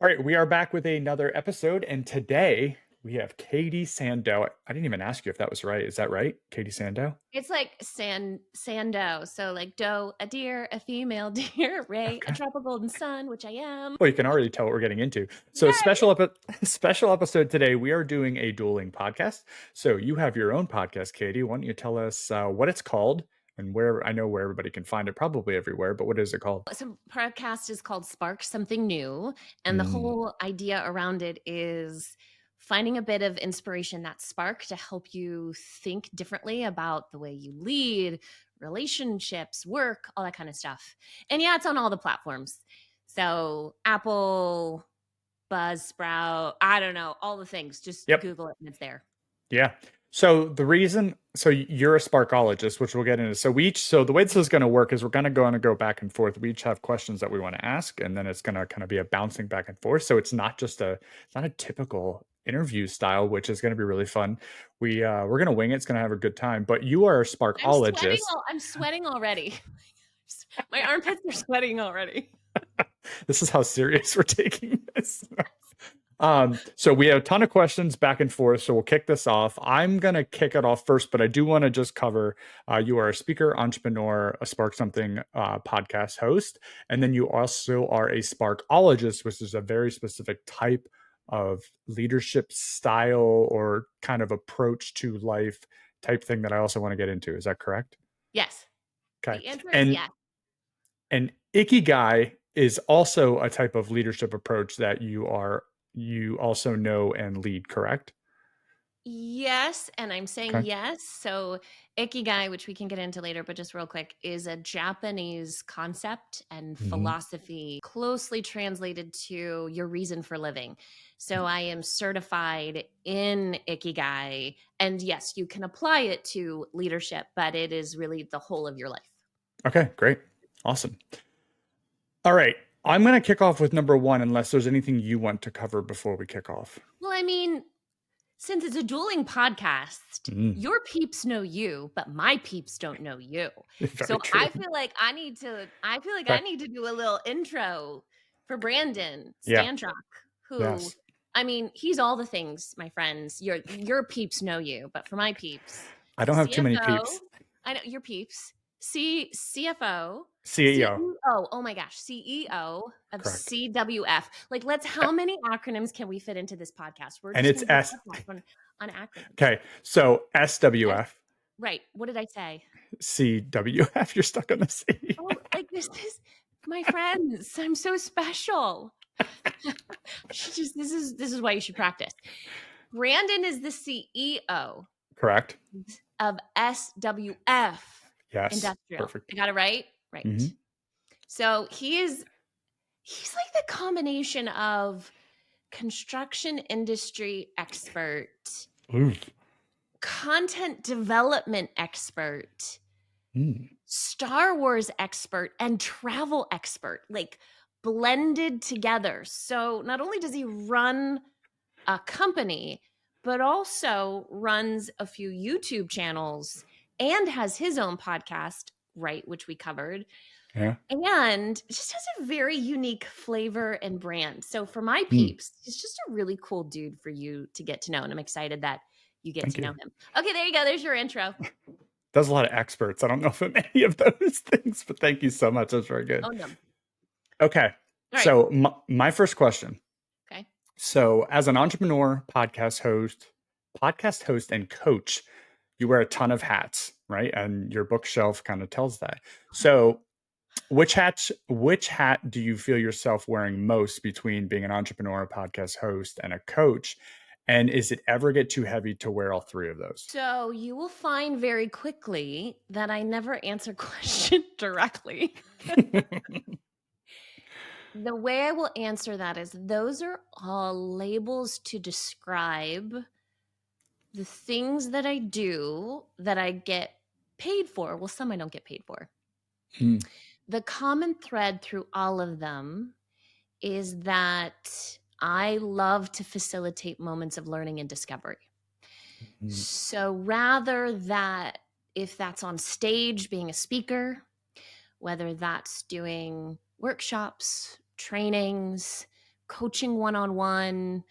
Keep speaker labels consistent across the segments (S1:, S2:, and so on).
S1: All right, we are back with another episode, and today we have Katie Sandoe. I didn't even ask you if that was right. Is that right, Katie Sandoe?
S2: It's like Sandoe. So like doe, a deer, a female deer, Ray, a
S1: Okay.
S2: tropical golden sun, which I am.
S1: Well, you can already tell what we're getting into. So,
S2: Yay!
S1: special episode today. We are doing a dueling podcast. So, you have your own podcast, Katie. Why don't you tell us what it's called and where? I know where everybody can find it, probably everywhere. But what is it called?
S2: So podcast is called Spark Something New. And the
S1: Mm,
S2: whole idea around it is finding a bit of inspiration, that spark to help you think differently about the way you lead, relationships, work, all that kind of stuff. And yeah, it's on all the platforms. So Apple, Buzzsprout, I don't know, all the things. Just
S1: yep.
S2: Google it and it's there.
S1: Yeah. So you're a sparkologist, which we'll get into. So the way this is going to work is we're going to go back and forth. We each have questions that we want to ask, and then it's going to kind of be a bouncing back and forth. So it's not a typical interview style, which is going to be really fun. We're going to wing it. It's going to have a good time. But you are a sparkologist.
S2: I'm sweating already. My armpits are sweating already.
S1: This is how serious we're taking this. So we have a ton of questions back and forth. So we'll kick this off. I'm going to kick it off first, but I do want to just cover you are a speaker, entrepreneur, a Spark Something podcast host, and then you also are a sparkologist, which is a very specific type of leadership style or kind of approach to life type thing that I also want to get into. Is that correct?
S2: Yes.
S1: Okay.
S2: The answer is
S1: And
S2: yes.
S1: and Ikigai is also a type of leadership approach that you also know and lead, correct?
S2: Yes, and I'm saying
S1: Okay.
S2: yes. So Ikigai, which we can get into later, but just real quick, is a Japanese concept and
S1: Mhm.
S2: philosophy closely translated to your reason for living. So I am certified in Ikigai. And yes, you can apply it to leadership, but it is really the whole of your life.
S1: Okay, great. Awesome. All right. I'm going to kick off with number one, unless there's anything you want to cover before we kick off.
S2: Well, I mean, since it's a dueling podcast,
S1: Mm,
S2: your peeps know you, but my peeps don't know you.
S1: very
S2: So
S1: true.
S2: I feel like I
S1: Okay.
S2: need to do a little intro for Brandon
S1: Yeah.
S2: Stanchak, who
S1: Yes.
S2: I mean, he's all the things, my friends. Your peeps know you, but for my peeps,
S1: I don't have too many
S2: CFO,
S1: peeps.
S2: I know your peeps. CFO,
S1: CEO.
S2: CEO, oh my gosh, CEO of
S1: Correct.
S2: CWF. Like, how many acronyms can we fit into this podcast? We're
S1: And
S2: just
S1: it's
S2: going to do
S1: S.
S2: a podcast on acronyms.
S1: Okay. So
S2: S,
S1: SWF,
S2: right. What did I say?
S1: CWF. You're stuck on the C.
S2: Oh, like this is my friends. I'm so special. This is why you should practice. Brandon is the CEO
S1: Correct.
S2: of SWF
S1: Yes.
S2: Industrial.
S1: Perfect.
S2: I got it right?
S1: Hmm.
S2: Right. So he's like the combination of construction industry expert,
S1: Ooh.
S2: content development expert,
S1: Mm.
S2: Star Wars expert, and travel expert, like blended together. So not only does he run a company, but also runs a few YouTube channels and has his own podcast, right, which we covered.
S1: Yeah.
S2: And just has a very unique flavor and brand. So for my
S1: Mm.
S2: peeps, he's just a really cool dude for you to get to know. And I'm excited that you get
S1: Thank
S2: to know
S1: you.
S2: him. Okay, there you go. There's your intro.
S1: There's a lot of experts. I don't know if I'm any of those things, but thank you so much. That's very good.
S2: Oh, no. All
S1: Okay.
S2: right.
S1: So my first question.
S2: Okay.
S1: So as an entrepreneur, podcast host and coach, you wear a ton of hats, right? And your bookshelf kind of tells that. So which hat do you feel yourself wearing most between being an entrepreneur, a podcast host, and a coach? And is it ever get too heavy to wear all three of those?
S2: So you will find very quickly that I never answer question directly. The way I will answer that is those are all labels to describe the things that I do that I get paid for. Well, some I don't get paid for.
S1: Hmm.
S2: The common thread through all of them is that I love to facilitate moments of learning and discovery.
S1: Hmm.
S2: So rather that if that's on stage being a speaker, whether that's doing workshops, trainings, coaching one-on-one,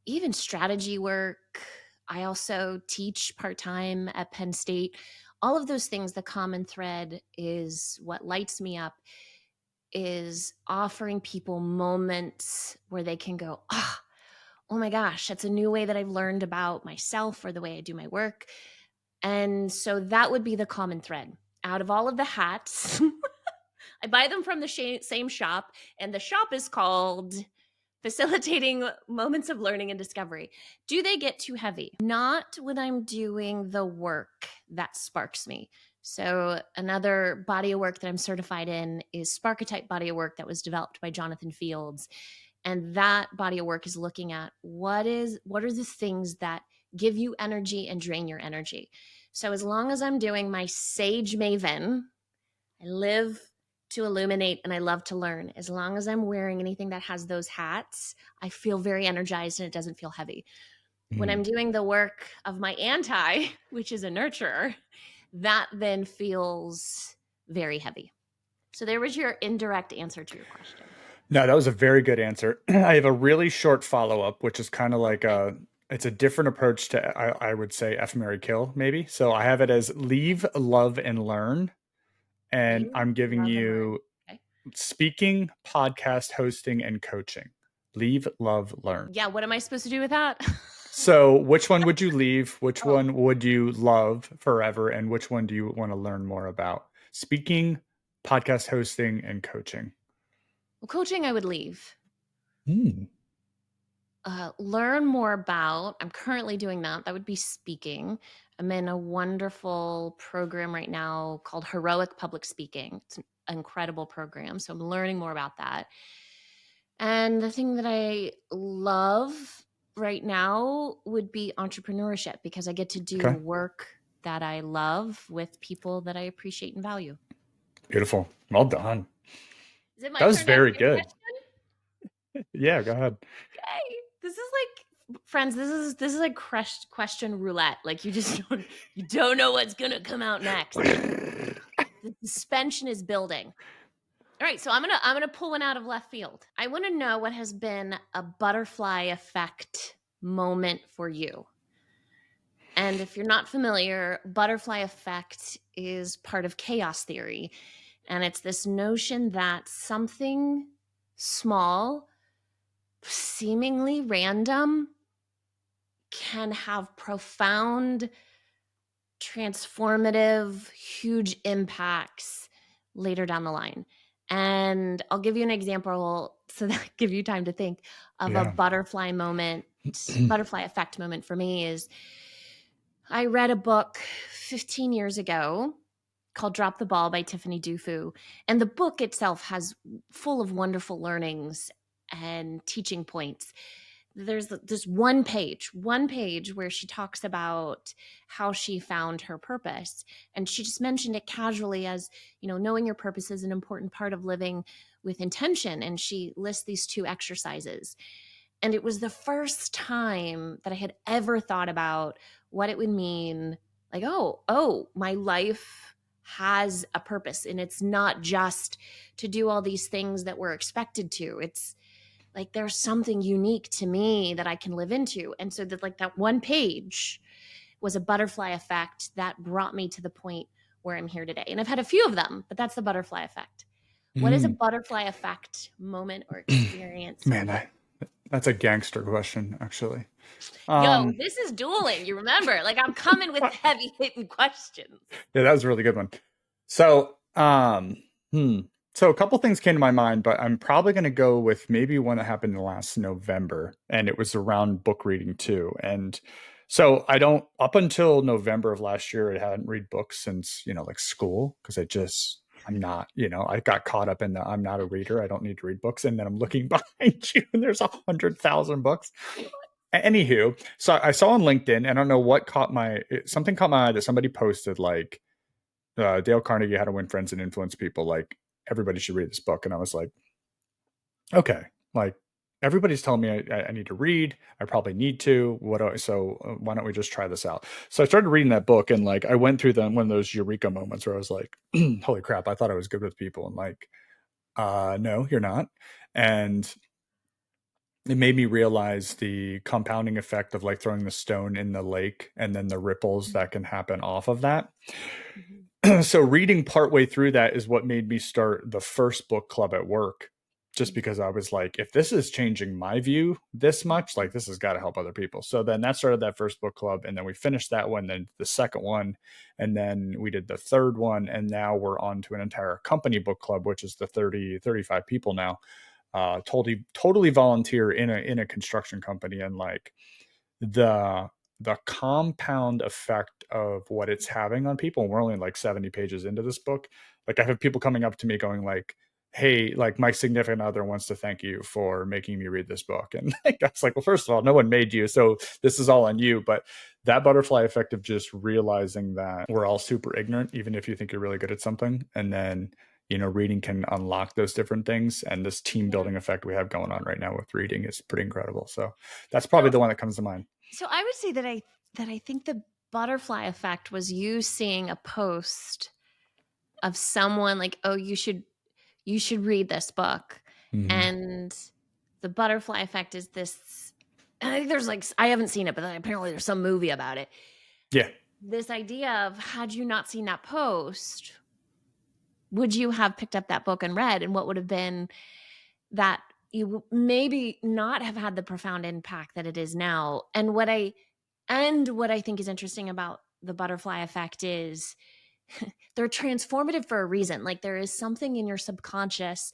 S2: even strategy work. I also teach part-time at Penn State. All of those things, the common thread is what lights me up is offering people moments where they can go, oh my gosh, that's a new way that I've learned about myself or the way I do my work. And so that would be the common thread. Out of all of the hats, I buy them from the same shop, and the shop is called Facilitating Moments of Learning and Discovery. Do they get too heavy? Not when I'm doing the work that sparks me. So another body of work that I'm certified in is Sparketype body of work that was developed by Jonathan Fields. And that body of work is looking at what are the things that give you energy and drain your energy. So as long as I'm doing my Sage Maven, I live to illuminate and I love to learn. As long as I'm wearing anything that has those hats, I feel very energized and it doesn't feel heavy. When I'm doing the work of my anti, which is a nurturer, that then feels very heavy. So there was your indirect answer to your question.
S1: No, that was a very good answer. I have a really short follow-up, which is kind of like it's a different approach to, I would say, F, Marry, Kill, maybe. So I have it as leave, love, and learn. And
S2: Leave,
S1: I'm giving
S2: love, and learn.
S1: you
S2: Okay.
S1: speaking, podcast hosting, and coaching. Leave, love, learn.
S2: Yeah, what am I supposed to do with that?
S1: So which one would you leave? Which one would you love forever? And which one do you want to learn more about? Speaking, podcast hosting, and coaching.
S2: Well, coaching, I would leave.
S1: Hmm.
S2: Learn more about, I'm currently doing that. That would be speaking. I'm in a wonderful program right now called Heroic Public Speaking. It's an incredible program. So I'm learning more about that. And the thing that I love right now would be entrepreneurship because I get to do
S1: Okay.
S2: work that I love with people that I appreciate and value.
S1: Beautiful. Well done.
S2: Is it my
S1: That was
S2: turn to ask
S1: very
S2: you a
S1: good.
S2: question?
S1: Yeah, go ahead.
S2: Okay. This is like, friends, this is like question roulette. Like you don't know what's gonna come out next. The suspension is building. All right, so I'm gonna pull one out of left field. I want to know what has been a butterfly effect moment for you. And if you're not familiar, butterfly effect is part of chaos theory. And it's this notion that something small, seemingly random, can have profound, transformative, huge impacts later down the line. And I'll give you an example so that give you time to think of a butterfly moment, butterfly effect moment for me is I read a book 15 years ago called Drop the Ball by Tiffany Dufu. And the book itself has full of wonderful learnings and teaching points. There's this one page where she talks about how she found her purpose. And she just mentioned it casually as, knowing your purpose is an important part of living with intention. And she lists these two exercises. And it was the first time that I had ever thought about what it would mean, like, my life has a purpose. And it's not just to do all these things that we're expected to. It's like there's something unique to me that I can live into. And so that one page was a butterfly effect that brought me to the point where I'm here today. And I've had a few of them, but that's the butterfly effect. What is a butterfly effect moment or experience?
S1: Man, that's a gangster question, actually.
S2: Yo, this is dueling. You remember, like I'm coming with heavy hitting questions.
S1: Yeah, that was a really good one. So, so a couple things came to my mind, but I'm probably going to go with maybe one that happened last November, and it was around book reading too. And so up until November of last year, I hadn't read books since, like school, because I'm not, I got caught up in I'm not a reader. I don't need to read books. And then I'm looking behind you and there's 100,000 books. Anywho, so I saw on LinkedIn, and I don't know what something caught my eye that somebody posted, like, Dale Carnegie, How to Win Friends and Influence People. Like, everybody should read this book. And I was like, okay, like, everybody's telling me I need to read. I probably need to. So why don't we just try this out? So I started reading that book, and like I went through one of those eureka moments where I was like, holy crap, I thought I was good with people. And like, no, you're not. And it made me realize the compounding effect of like throwing the stone in the lake and then the ripples that can happen off of that.
S2: Mhm.
S1: So reading partway through that is what made me start the first book club at work, just because I was like, if this is changing my view this much, like this has got to help other people. So then that started that first book club, and then we finished that one, then the second one, and then we did the third one, and now we're on to an entire company book club, which is the 35 people now. Totally volunteer in a construction company, and like the the compound effect of what it's having on people. And we're only like 70 pages into this book. Like I have people coming up to me going like, hey, like my significant other wants to thank you for making me read this book. And like, I was like, well, first of all, no one made you, so this is all on you. But that butterfly effect of just realizing that we're all super ignorant, even if you think you're really good at something, and then reading can unlock those different things, and this team
S2: Yeah.
S1: building effect we have going on right now with reading is pretty incredible. So that's
S2: So,
S1: probably the one that comes to mind.
S2: so I would say that I think the butterfly effect was you seeing a post of someone like, oh, you should read this book.
S1: Mhm.
S2: And the butterfly effect is this. And I think there's like, I haven't seen it, but apparently there's some movie about it.
S1: Yeah.
S2: This idea of, had you not seen that post, would you have picked up that book and read? And what would have been that you maybe not have had the profound impact that it is now? And what I think is interesting about the butterfly effect is they're transformative for a reason. Like, there is something in your subconscious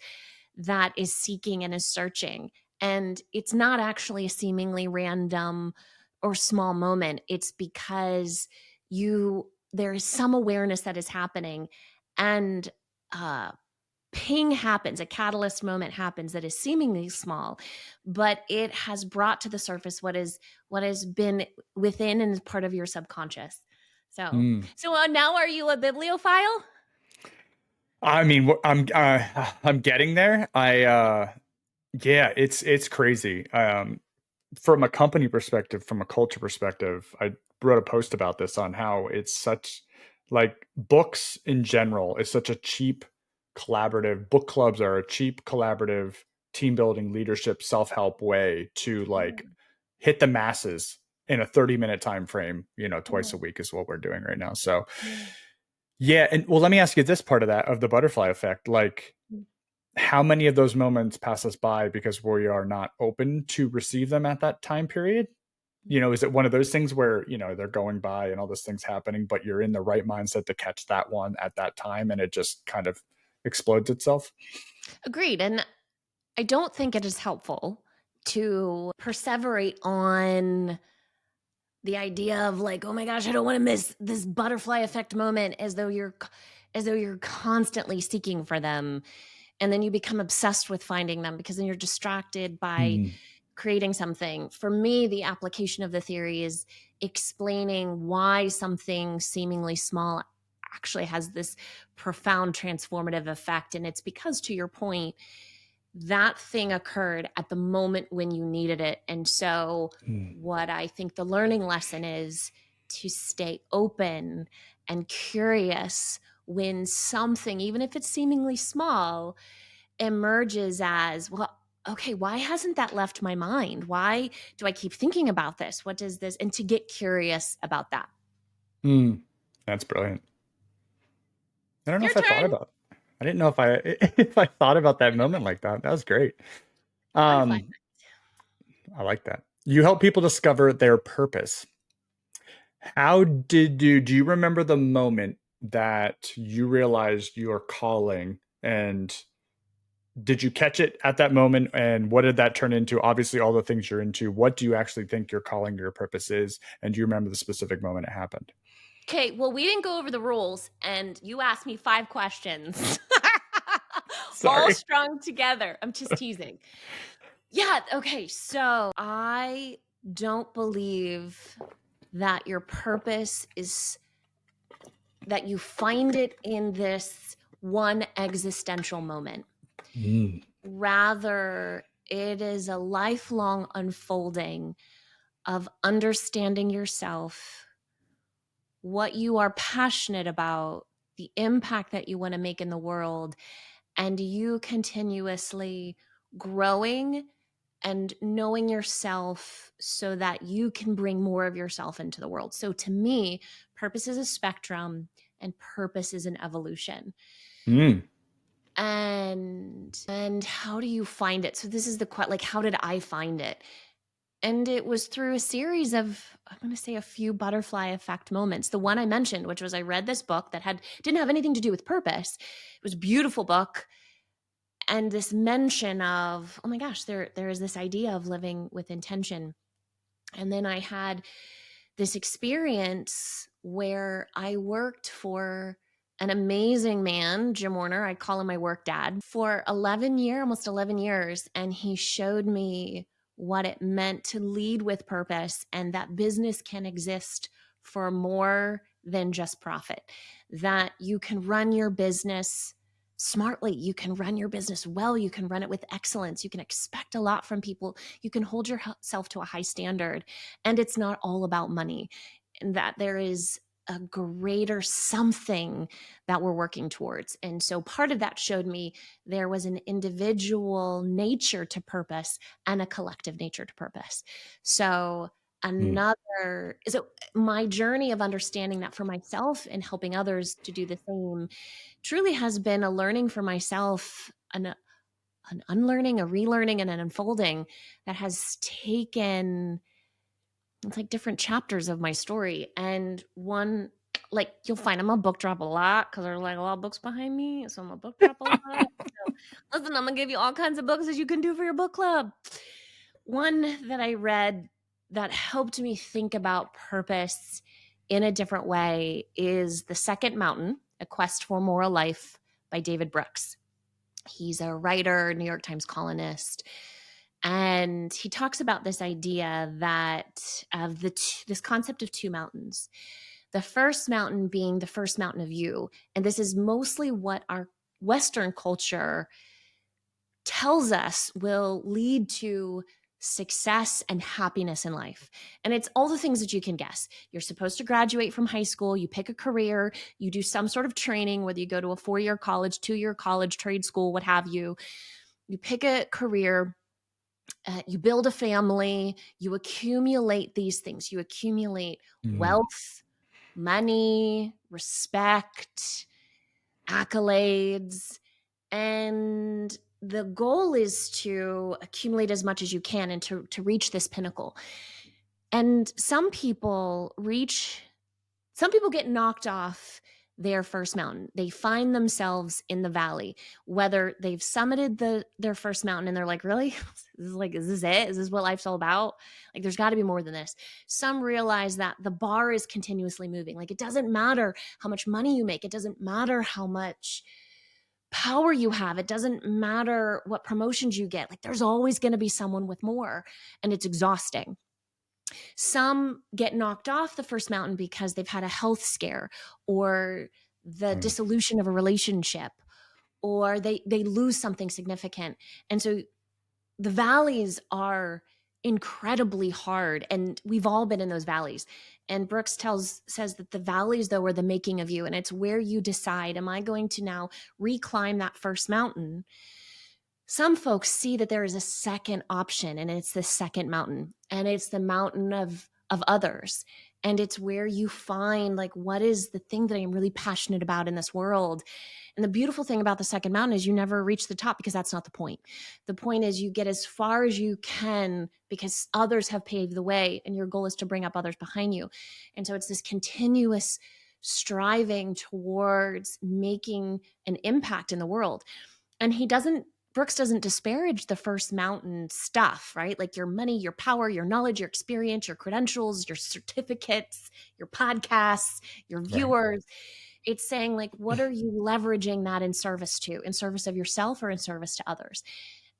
S2: that is seeking and is searching. And it's not actually a seemingly random or small moment. It's because there is some awareness that is happening, and uh ping happens, a catalyst moment happens that is seemingly small, but it has brought to the surface what has been within and is part of your subconscious. So,
S1: Mm.
S2: now are you a bibliophile?
S1: I mean, I'm getting there. Yeah, it's crazy. From a company perspective, from a culture perspective, I wrote a post about this on how it's such like books in general is such a cheap collaborative book clubs are a cheap collaborative team building leadership self-help way to like hit the masses in a 30-minute time frame, twice a week is what we're doing right now. So yeah, and well, let me ask you this part of that of the butterfly effect. Like, how many of those moments pass us by because we are not open to receive them at that time period? Is it one of those things where, they're going by and all those things happening, but you're in the right mindset to catch that one at that time and it just kind of explodes itself?
S2: Agreed. And I don't think it is helpful to perseverate on the idea of like, oh my gosh, I don't want to miss this butterfly effect moment, as though you're constantly seeking for them. And then you become obsessed with finding them because then you're distracted by
S1: Mm,
S2: creating something. For me, the application of the theory is explaining why something seemingly small actually has this profound transformative effect. And it's because, to your point, that thing occurred at the moment when you needed it. And so,
S1: mm,
S2: what I think the learning lesson is to stay open and curious when something, even if it's seemingly small, emerges as, well, okay, why hasn't that left my mind? Why do I keep thinking about this? What does this? And to get curious about that.
S1: mm. That's brilliant. I don't know
S2: Your
S1: if I thought
S2: turn.
S1: about I didn't know if I if I thought about that moment like that. That was great.
S2: Butterfly.
S1: Um, I like that. You help people discover their purpose. How do you remember the moment that you realized your calling, and did you catch it at that moment, and what did that turn into? Obviously all the things you're into. What do you actually think your calling, your purpose is? And do you remember the specific moment it happened?
S2: Okay, well, we didn't go over the rules, and you asked me 5 questions, all
S1: Sorry.
S2: strung together. I'm just teasing. Yeah, okay, so I don't believe that your purpose is that you find it in this one existential moment.
S1: Mm,
S2: Rather, it is a lifelong unfolding of understanding yourself, what you are passionate about, the impact that you want to make in the world, and you continuously growing and knowing yourself so that you can bring more of yourself into the world. So to me, purpose is a spectrum and purpose is an evolution.
S1: Mm.
S2: And how do you find it? So this is the like, how did I find it? And it was through a series of, I'm going to say, a few butterfly effect moments. The one I mentioned, which was I read this book that didn't have anything to do with purpose. It was a beautiful book, and this mention of, oh my gosh, there is this idea of living with intention. And then I had this experience where I worked for an amazing man, Jim Warner. I call him my work dad, for almost 11 years. And he showed me what it meant to lead with purpose and that business can exist for more than just profit, that you can run your business smartly, you can run your business well, you can run it with excellence, you can expect a lot from people, you can hold yourself to a high standard, and it's not all about money, and that there is a greater something that we're working towards. And so part of that showed me there was an individual nature to purpose and a collective nature to purpose. So
S1: Mm.
S2: so my journey of understanding that for myself and helping others to do the same truly has been a learning for myself, an unlearning, a relearning, and an unfolding that has taken, it's like different chapters of my story. And one, like, you'll find I'm a book drop a lot because there's like a lot of books behind me. So I'm a book drop a lot. So listen, I'm gonna give you all kinds of books that you can do for your book club. One that I read that helped me think about purpose in a different way is The Second Mountain, A Quest for Moral Life by David Brooks. He's a writer, New York Times columnist, and he talks about this idea that of this concept of two mountains. The first mountain being the first mountain of you, and this is mostly what our Western culture tells us will lead to success and happiness in life. And it's all the things that you can guess. You're supposed to graduate from high school, you pick a career, you do some sort of training, whether you go to a 4-year college, 2-year college, trade school, what have you. You pick a career, you build a family, you accumulate these things. You accumulate
S1: Mm.
S2: wealth, money, respect, accolades, and the goal is to accumulate as much as you can and to reach this pinnacle. And some people get knocked off their first mountain. They find themselves in the valley, whether they've summited their first mountain and they're like, really? Is this it? Is this what life's all about? Like, there's got to be more than this. Some realize that the bar is continuously moving. Like, it doesn't matter how much money you make. It doesn't matter how much power you have. It doesn't matter what promotions you get. Like, there's always going to be someone with more, and it's exhausting. Some get knocked off the first mountain because they've had a health scare or the
S1: Mm.
S2: dissolution of a relationship, or they lose something significant. And so the valleys are incredibly hard, and we've all been in those valleys. And Brooks says that the valleys, though, are the making of you, and it's where you decide, am I going to now reclimb that first mountain? Some folks see that there is a second option, and it's the second mountain, and it's the mountain of others. And it's where you find, like, what is the thing that I'm really passionate about in this world? And the beautiful thing about the second mountain is you never reach the top, because that's not the point. The point is you get as far as you can because others have paved the way, and your goal is to bring up others behind you. And so it's this continuous striving towards making an impact in the world. And Brooks doesn't disparage the first mountain stuff, right? Like your money, your power, your knowledge, your experience, your credentials, your certificates, your podcasts, your
S1: Right.
S2: viewers. It's saying, like, what are you leveraging that in service to, in service of yourself or in service to others?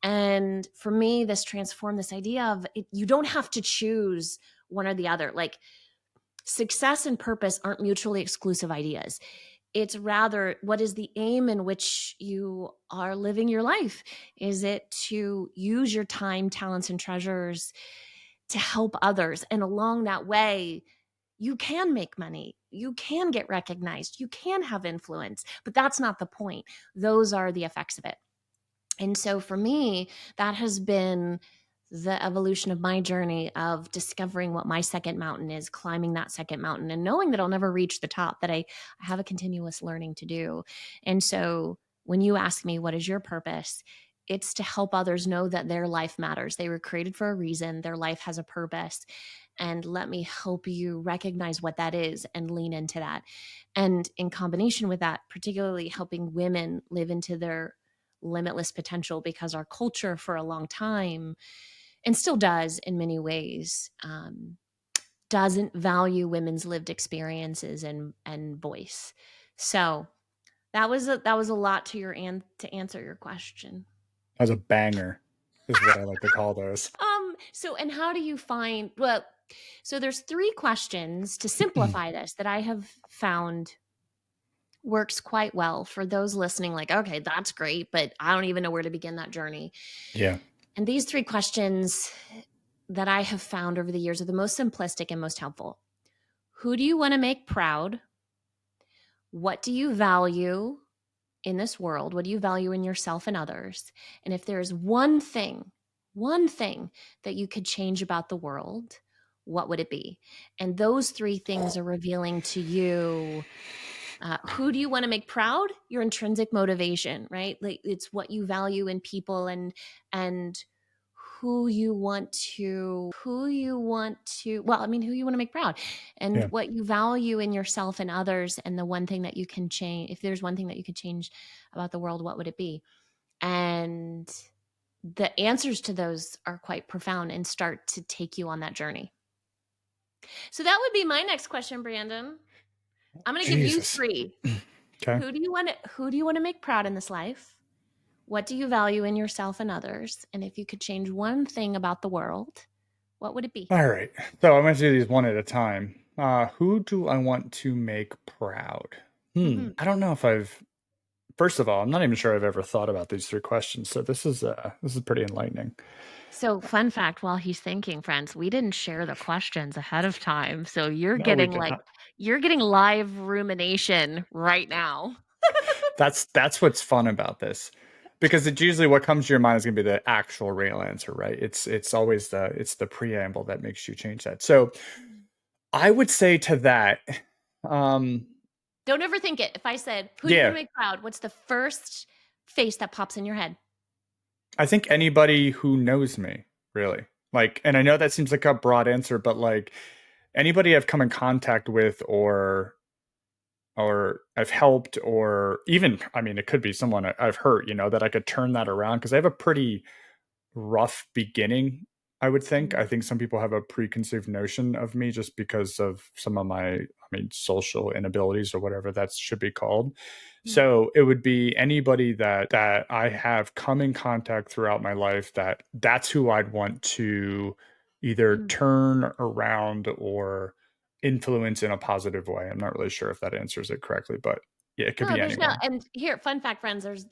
S2: And for me, this transformed this idea of you don't have to choose one or the other. Like, success and purpose aren't mutually exclusive ideas. It's rather, what is the aim in which you are living your life? Is it to use your time, talents, and treasures to help others? And along that way, you can make money, you can get recognized, you can have influence, but that's not the point. Those are the effects of it. And so for me, that has been the evolution of my journey of discovering what my second mountain is, climbing that second mountain, and knowing that I'll never reach the top, that I have a continuous learning to do. And so when you ask me, what is your purpose? It's to help others know that their life matters. They were created for a reason, their life has a purpose. And let me help you recognize what that is and lean into that. And in combination with that, particularly helping women live into their limitless potential, because our culture for a long time, and still does in many ways, doesn't value women's lived experiences and voice. So that was a lot to to answer your question.
S1: That was a banger, is what I like to call those.
S2: So and how do you find, well, so there's three questions to simplify this that I have found works quite well for those listening, like, okay, that's great, but I don't even know where to begin that journey.
S1: Yeah.
S2: And these three questions that I have found over the years are the most simplistic and most helpful. Who do you want to make proud? What do you value in this world? What do you value in yourself and others? And if there's one thing that you could change about the world, what would it be? And those three things are revealing to you, who do you want to make proud? Your intrinsic motivation, right? Like it's what you value in people, and who you want to make proud, and
S1: Yeah.
S2: what you value in yourself and others. And the one thing that you can change, if there's one thing that you could change about the world, what would it be? And the answers to those are quite profound and start to take you on that journey. So that would be my next question, Brandon. I'm going to give you
S1: Jesus.
S2: three.
S1: Okay.
S2: Who do you want to make proud in this life? What do you value in yourself and others? And if you could change one thing about the world, what would it be?
S1: All right. So I'm going to do these one at a time. Who do I want to make proud?
S2: Hmm.
S1: I don't know if I've. First of all, I'm not even sure I've ever thought about these three questions. So this is pretty enlightening.
S2: So, fun fact, while he's thinking, friends, we didn't share the questions ahead of time. So
S1: No, we did not.
S2: you're getting live rumination right now.
S1: That's what's fun about this, because it's usually what comes to your mind is going to be the actual real answer, right? It's always the preamble that makes you change that. So I would say to that, um,
S2: Don't overthink it. If I said, who do you want
S1: yeah,
S2: to make proud? What's the first face that pops in your head?
S1: I think anybody who knows me, really. Like, and I know that seems like a broad answer, but like anybody I've come in contact with or I've helped, or even, I mean, it could be someone I've hurt, that I could turn that around, because I have a pretty rough beginning, I would think. I
S2: Mm,
S1: think some people have a preconceived notion of me just because of some of my, social inabilities or whatever that should be called.
S2: mm,
S1: So it would be anybody that I have come in contact throughout my life, that's who I'd want to either
S2: mm.
S1: turn around or influence in a positive way. I'm not really sure if that answers it correctly, but yeah, it could
S2: No,
S1: be
S2: there's no,
S1: anyone.
S2: and here, fun fact, friends, there's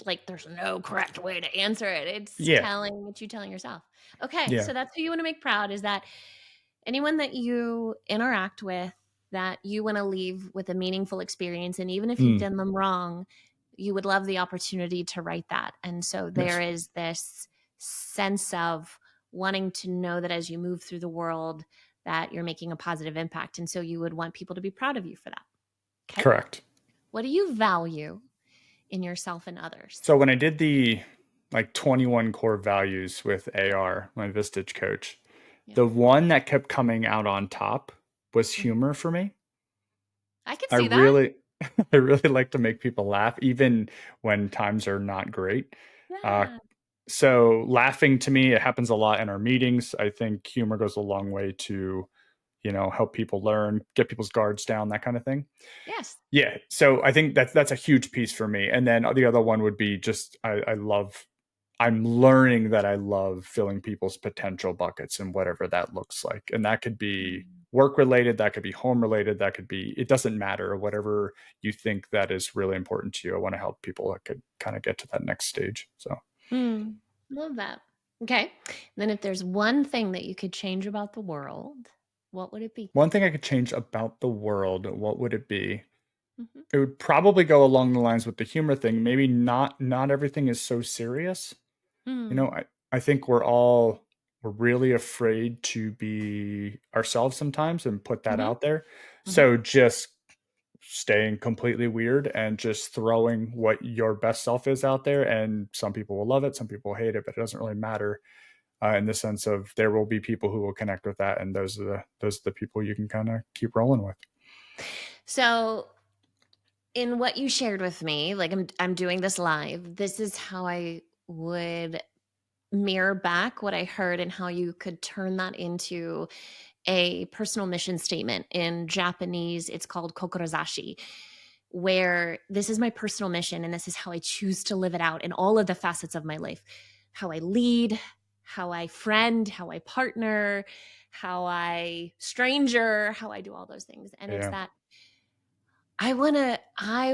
S2: no correct way to answer it. It's
S1: Yeah.
S2: telling what you telling yourself. Okay,
S1: Yeah.
S2: so that's who you want to make proud, is that anyone that you interact with, that you want to leave with a meaningful experience. And even if you've
S1: Mm,
S2: done them wrong, you would love the opportunity to write that. And so there
S1: yes.
S2: is this sense of wanting to know that as you move through the world, that you're making a positive impact. And so you would want people to be proud of you for that. Okay.
S1: Correct.
S2: What do you value in yourself and others?
S1: So when I did the like 21 core values with AR, my Vistage coach,
S2: Yeah.
S1: the one that kept coming out on top was
S2: Mhm.
S1: humor for me.
S2: I can
S1: I
S2: see that.
S1: really I really like to make people laugh even when times are not great. Uh
S2: Yeah.
S1: so laughing, to me, it happens a lot in our meetings. I think humor goes a long way to, help people learn, get people's guards down, that kind of thing.
S2: Yes.
S1: Yeah, so I think that's a huge piece for me. And then the other one would be just I'm learning that I love filling people's potential buckets and whatever that looks like. And that could be
S2: Mm.
S1: work related, that could be home related, that could be, it doesn't matter, whatever you think that is really important to you. I want to help people that could kind of get to that next stage. So
S2: Mm. Love that. Okay. Then if there's one thing that you could change about the world, what would it be?
S1: one thing I could change about the world, what would it be?
S2: Mhm.
S1: It would probably go along the lines with the humor thing. Maybe not everything is so serious.
S2: Mm.
S1: I think we're all we're really afraid to be ourselves sometimes and put that
S2: Mm-hmm.
S1: out there.
S2: Mm-hmm.
S1: So just staying completely weird and just throwing what your best self is out there. And some people will love it, some people hate it, but it doesn't really matter, in the sense of there will be people who will connect with that. And those are the people you can kind of keep rolling with.
S2: So in what you shared with me, like I'm doing this live. This is how I would mirror back what I heard and how you could turn that into a personal mission statement. In Japanese, it's called kokorozashi, where this is my personal mission and this is how I choose to live it out in all of the facets of my life. How I lead, how I friend, how I partner, how I stranger, how I do all those things. And it's
S1: Yeah.
S2: that I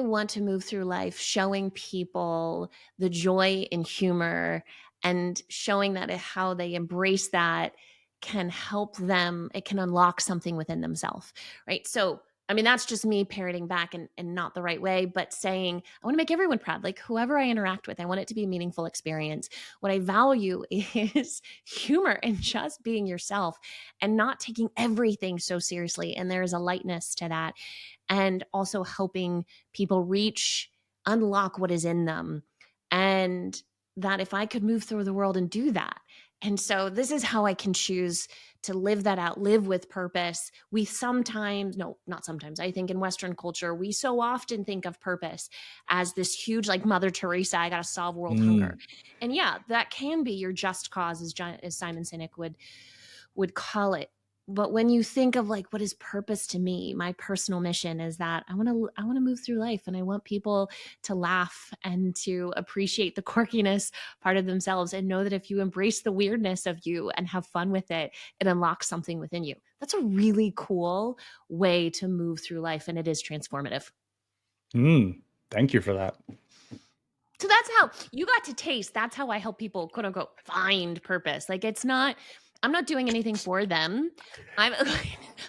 S2: want to move through life showing people the joy and humor and showing that how they embrace that can help them, it can unlock something within themselves, right? So I mean, that's just me parroting back and not the right way, but saying, I want to make everyone proud. Like whoever I interact with, I want it to be a meaningful experience. What I value is humor and just being yourself and not taking everything so seriously. And there is a lightness to that, and also helping people unlock what is in them. And that if I could move through the world and do that. And so this is how I can choose to live that out, live with purpose. We sometimes, no, not sometimes, I think in Western culture, we so often think of purpose as this huge, like Mother Teresa, I got to solve world hunger.
S1: Mm.
S2: And yeah, that can be your just cause, as Simon Sinek would call it. But when you think of like what is purpose to me, my personal mission is that I want to move through life and I want people to laugh and to appreciate the quirkiness part of themselves and know that if you embrace the weirdness of you and have fun with it, it unlocks something within you. That's a really cool way to move through life, and it is transformative.
S1: Mm. Thank you for that.
S2: So that's how you got to taste. That's how I help people, quote unquote, find purpose. Like I'm not doing anything for them. I'm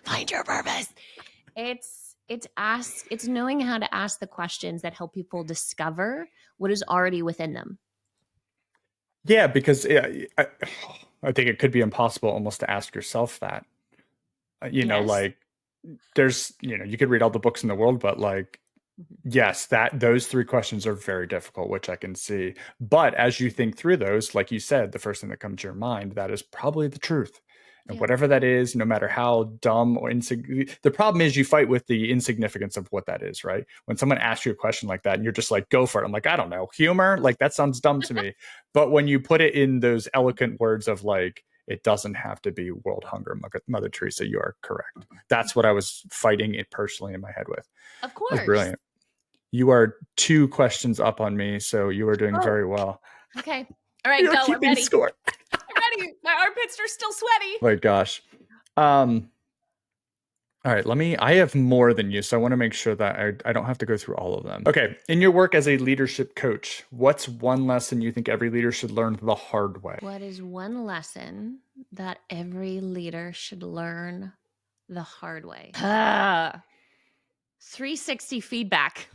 S2: find your purpose. It's knowing how to ask the questions that help people discover what is already within them.
S1: Yeah, because I think it could be impossible almost to ask yourself that.
S2: Yes.
S1: Like there's, you could read all the books in the world, but like,
S2: Mhm.
S1: yes, that those three questions are very difficult, which I can see. But as you think through those, like you said, the first thing that comes to your mind, that is probably the truth. And
S2: Yeah.
S1: whatever that is, no matter how dumb or insignificant, the problem is you fight with the insignificance of what that is, right? When someone asks you a question like that and you're just like, go for it. I'm like, I don't know, humor? Like that sounds dumb to me. But when you put it in those eloquent words of like, it doesn't have to be world hunger, Mother Teresa, you are correct. That's what I was fighting it personally in my head with.
S2: Of
S1: That's
S2: course.
S1: brilliant. You are 2 questions up on me, so you are doing
S2: Oh,
S1: very well.
S2: okay. All right,
S1: You're
S2: go. I'm
S1: keeping
S2: ready.
S1: score.
S2: I'm ready. My armpits are still sweaty.
S1: My gosh. Um, all right, I have more than you, so I want to make sure that I don't have to go through all of them. Okay, in your work as a leadership coach, what's one lesson you think every leader should learn the hard way?
S2: What is one lesson that every leader should learn the hard way? 360 feedback.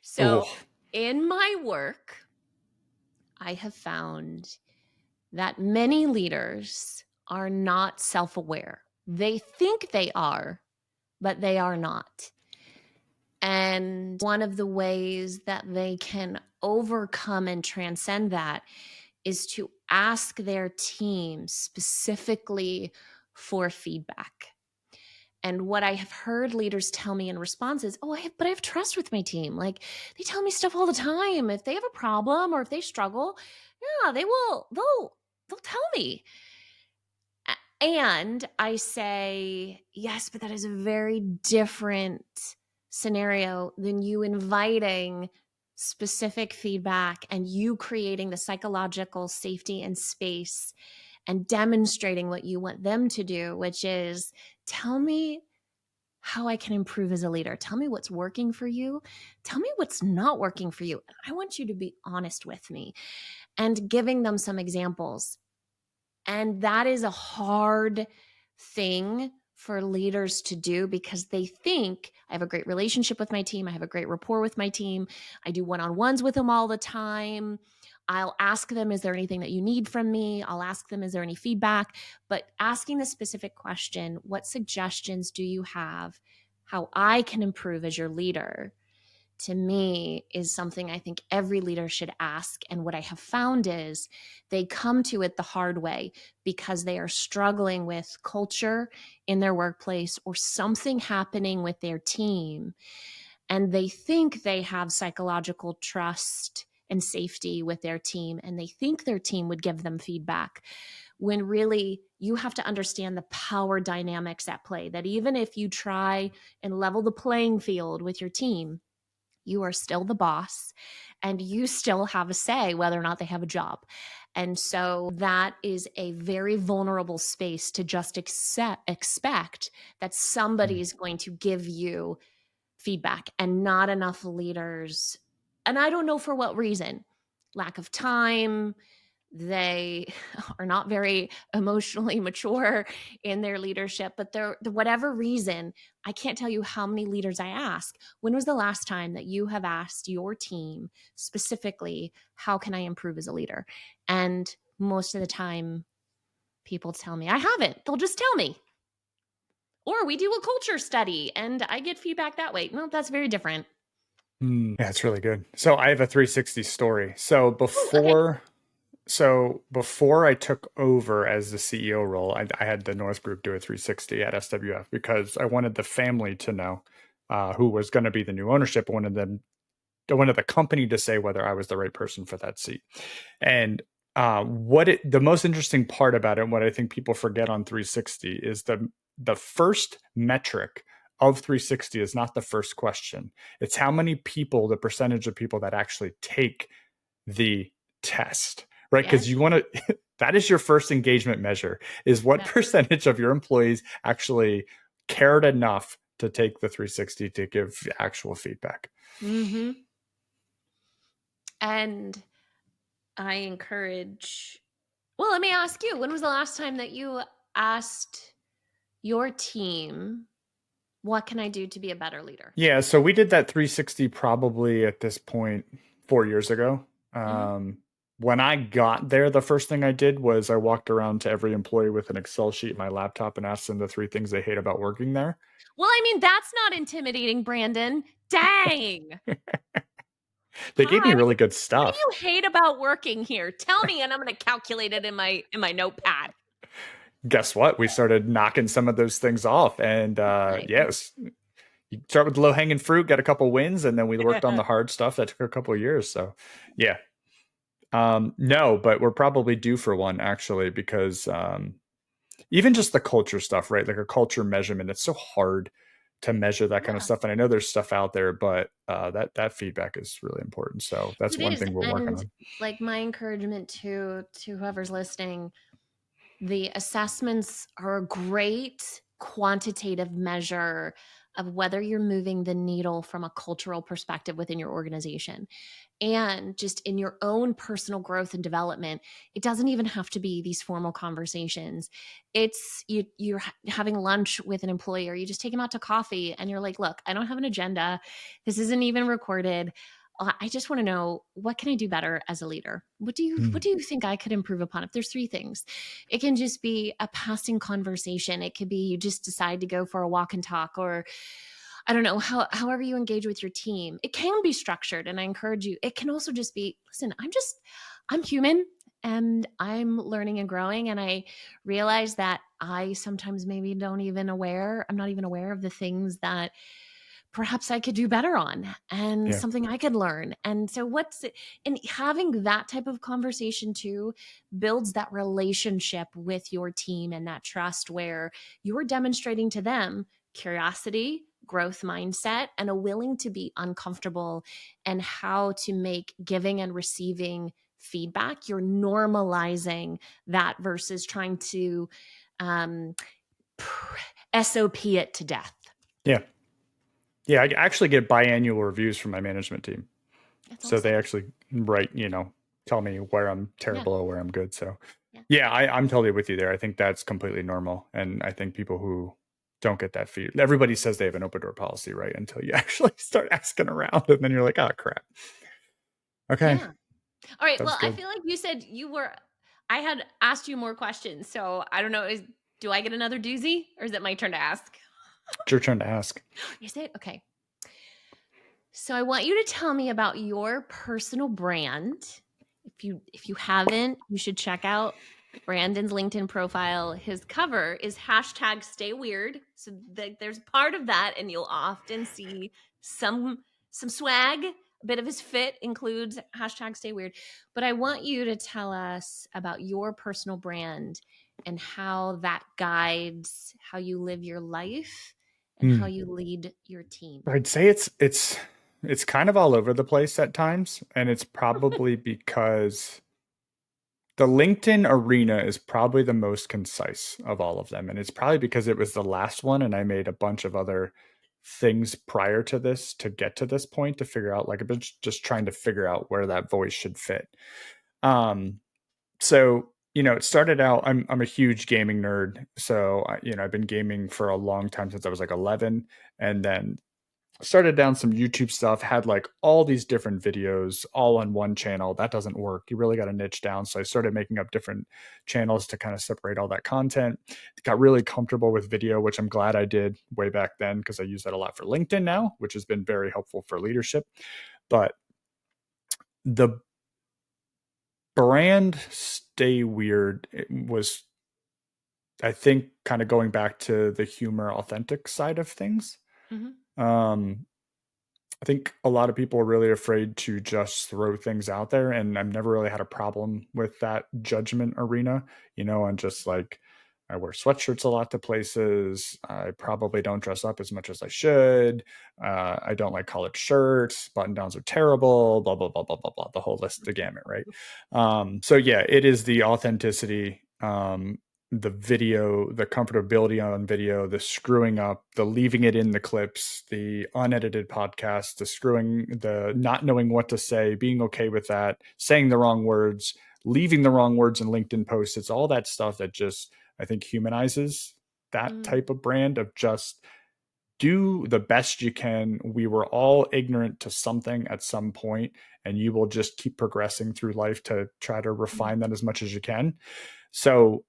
S2: So,
S1: Oh,
S2: in my work, I have found that many leaders are not self aware. They think they are, but they are not. And one of the ways that they can overcome and transcend that is to ask their team specifically for feedback. And what I have heard leaders tell me in response is, "Oh, I have trust with my team. Like they tell me stuff all the time. If they have a problem or if they struggle, yeah, they'll tell me." And I say, "Yes, but that is a very different scenario than you inviting specific feedback and you creating the psychological safety and space and demonstrating what you want them to do, which is tell me how I can improve as a leader. Tell me what's working for you. Tell me what's not working for you. I want you to be honest with me," and giving them some examples. And that is a hard thing for leaders to do because they think I have a great relationship with my team. I have a great rapport with my team. I do one on ones with them all the time. I'll ask them, is there anything that you need from me? I'll ask them, is there any feedback? But asking the specific question, what suggestions do you have how I can improve as your leader? To me is something I think every leader should ask. And what I have found is they come to it the hard way because they are struggling with culture in their workplace or something happening with their team. And they think they have psychological trust and safety with their team, and they think their team would give them feedback, when really you have to understand the power dynamics at play. That even if you try and level the playing field with your team, you are still the boss and you still have a say whether or not they have a job. And so that is a very vulnerable space to just expect that somebody
S1: Mm.
S2: is going to give you feedback, and not enough leaders. And I don't know for what reason. Lack of time, they are not very emotionally mature in their leadership, but they're whatever reason. I can't tell you how many leaders I ask, when was the last time that you have asked your team specifically, how can I improve as a leader? And most of the time people tell me I haven't. They'll just tell me, or we do a culture study and I get feedback that way. No, that's very different.
S1: Yeah, it's really good. So I have a 360 story.
S2: Ooh, okay.
S1: So before I took over as the CEO role, I had the North Group do a 360 at SWF because I wanted the family to know who was going to be the new ownership. I wanted the company to say whether I was the right person for that seat. And the most interesting part about it, and what I think people forget on 360, is the first metric of 360 is not the first question. It's how many people, the percentage of people that actually take the test, right?
S2: Yes.
S1: Because you want to, that is your first engagement measure, is what
S2: Yeah.
S1: percentage of your employees actually cared enough to take the 360 to give actual feedback.
S2: Mm-hmm. And I encourage, well, let me ask you, when was the last time that you asked your team, what can I do to be a better leader?
S1: Yeah, so we did that 360 probably at this point 4 years ago.
S2: Mm-hmm.
S1: When I got there, the first thing I did was I walked around to every employee with an Excel sheet in my laptop and asked them the three things they hate about working there.
S2: Well, I mean, that's not intimidating, Brandon. Dang.
S1: They gave me
S2: Hi.
S1: really good
S2: What do
S1: stuff.
S2: you hate about working here? Tell me, and I'm going to calculate it in my notepad.
S1: Guess what? We started knocking some of those things off. And
S2: Nice.
S1: yes, you start with the low hanging fruit, get a couple wins, and then we worked on the hard stuff that took a couple of years. So, yeah. No, but we're probably due for one actually, because even just the culture stuff, right? Like a culture measurement, it's so hard to measure that kind of
S2: Yeah,
S1: stuff. And I know there's stuff out there, but that feedback is really important. So that's
S2: it
S1: one
S2: is.
S1: thing we're working
S2: And
S1: on.
S2: like my encouragement to whoever's listening, the assessments are a great quantitative measure of whether you're moving the needle from a cultural perspective within your organization. And just in your own personal growth and development, it doesn't even have to be these formal conversations. It's you're having lunch with an employee, or you just take them out to coffee and you're like, look, I don't have an agenda, this isn't even recorded, I just want to know, what can I do better as a leader? What
S1: Mm.
S2: do you think I could improve upon? If there's three things, it can just be a passing conversation. It could be you just decide to go for a walk and talk, or I don't know, however you engage with your team. It can be structured, and I encourage you. It can also just be, listen, I'm human and I'm learning and growing, and I realize that I sometimes maybe I'm not even aware of the things that perhaps I could do better on, and
S1: Yeah.
S2: something I could learn. And so and having that type of conversation too builds that relationship with your team and that trust, where you're demonstrating to them curiosity, growth mindset, and a willing to be uncomfortable, and how to make giving and receiving feedback. You're normalizing that versus trying to um, SOP it to death.
S1: Yeah. Yeah. I actually get biannual reviews from my management team.
S2: That's
S1: So they
S2: awesome.
S1: actually write, tell me where I'm
S2: Yeah.
S1: terrible or where I'm good. So
S2: Yeah.
S1: yeah, I'm totally with you there. I think that's completely normal. And I think people who don't get that feed, everybody says they have an open door policy, right? Until you actually start asking around and then you're like, oh crap. Okay.
S2: Yeah. All right.
S1: Sounds
S2: Well, I
S1: good.
S2: feel like you said I had asked you more questions. So I don't know. Do I get another doozy or is it my turn to ask?
S1: It's your turn to ask.
S2: Is it? Okay. So I want you to tell me about your personal brand. If you haven't, you should check out Brandon's LinkedIn profile. His cover is hashtag stay weird. So there's part of that, and you'll often see some swag. A bit of his fit includes hashtag stay weird. But I want you to tell us about your personal brand and how that guides how you live your life and how
S1: Hmm.
S2: you lead your team.
S1: I'd say it's kind of all over the place at times, and it's probably because the LinkedIn arena is probably the most concise of all of them, and it's probably because it was the last one, and I made a bunch of other things prior to this to get to this point to figure out like I've been just trying to figure out where that voice should fit. Um, so it started out. I'm a huge gaming nerd, so I've been gaming for a long time since I was like 11, and then started down some YouTube stuff, had like all these different videos all on one channel. That doesn't work. You really got to niche down. So I started making up different channels to kind of separate all that content. Got really comfortable with video, which I'm glad I did way back then because I use that a lot for LinkedIn now, which has been very helpful for leadership. But the brand Stay Weird was, I think, kind of going back to the humor authentic side of things.
S2: Mhm.
S1: Um, I think a lot of people are really afraid to just throw things out there, and I've never really had a problem with that judgment arena, and just like I wear sweatshirts a lot to places. I probably don't dress up as much as I should. I don't like collared shirts. Button downs are terrible. Blah blah blah blah blah blah. The whole list, the gamut, right? So yeah, it is the authenticity. The video, the comfortability on video, the screwing up, the leaving it in the clips, the unedited podcast, the not knowing what to say, being okay with that, saying the wrong words, leaving the wrong words in LinkedIn posts. It's all that stuff that just, I think, humanizes that
S2: Mm,
S1: type of brand of just do the best you can. We were all ignorant to something at some point, and you will just keep progressing through life to try to
S2: mm,
S1: refine that as much as you can. So,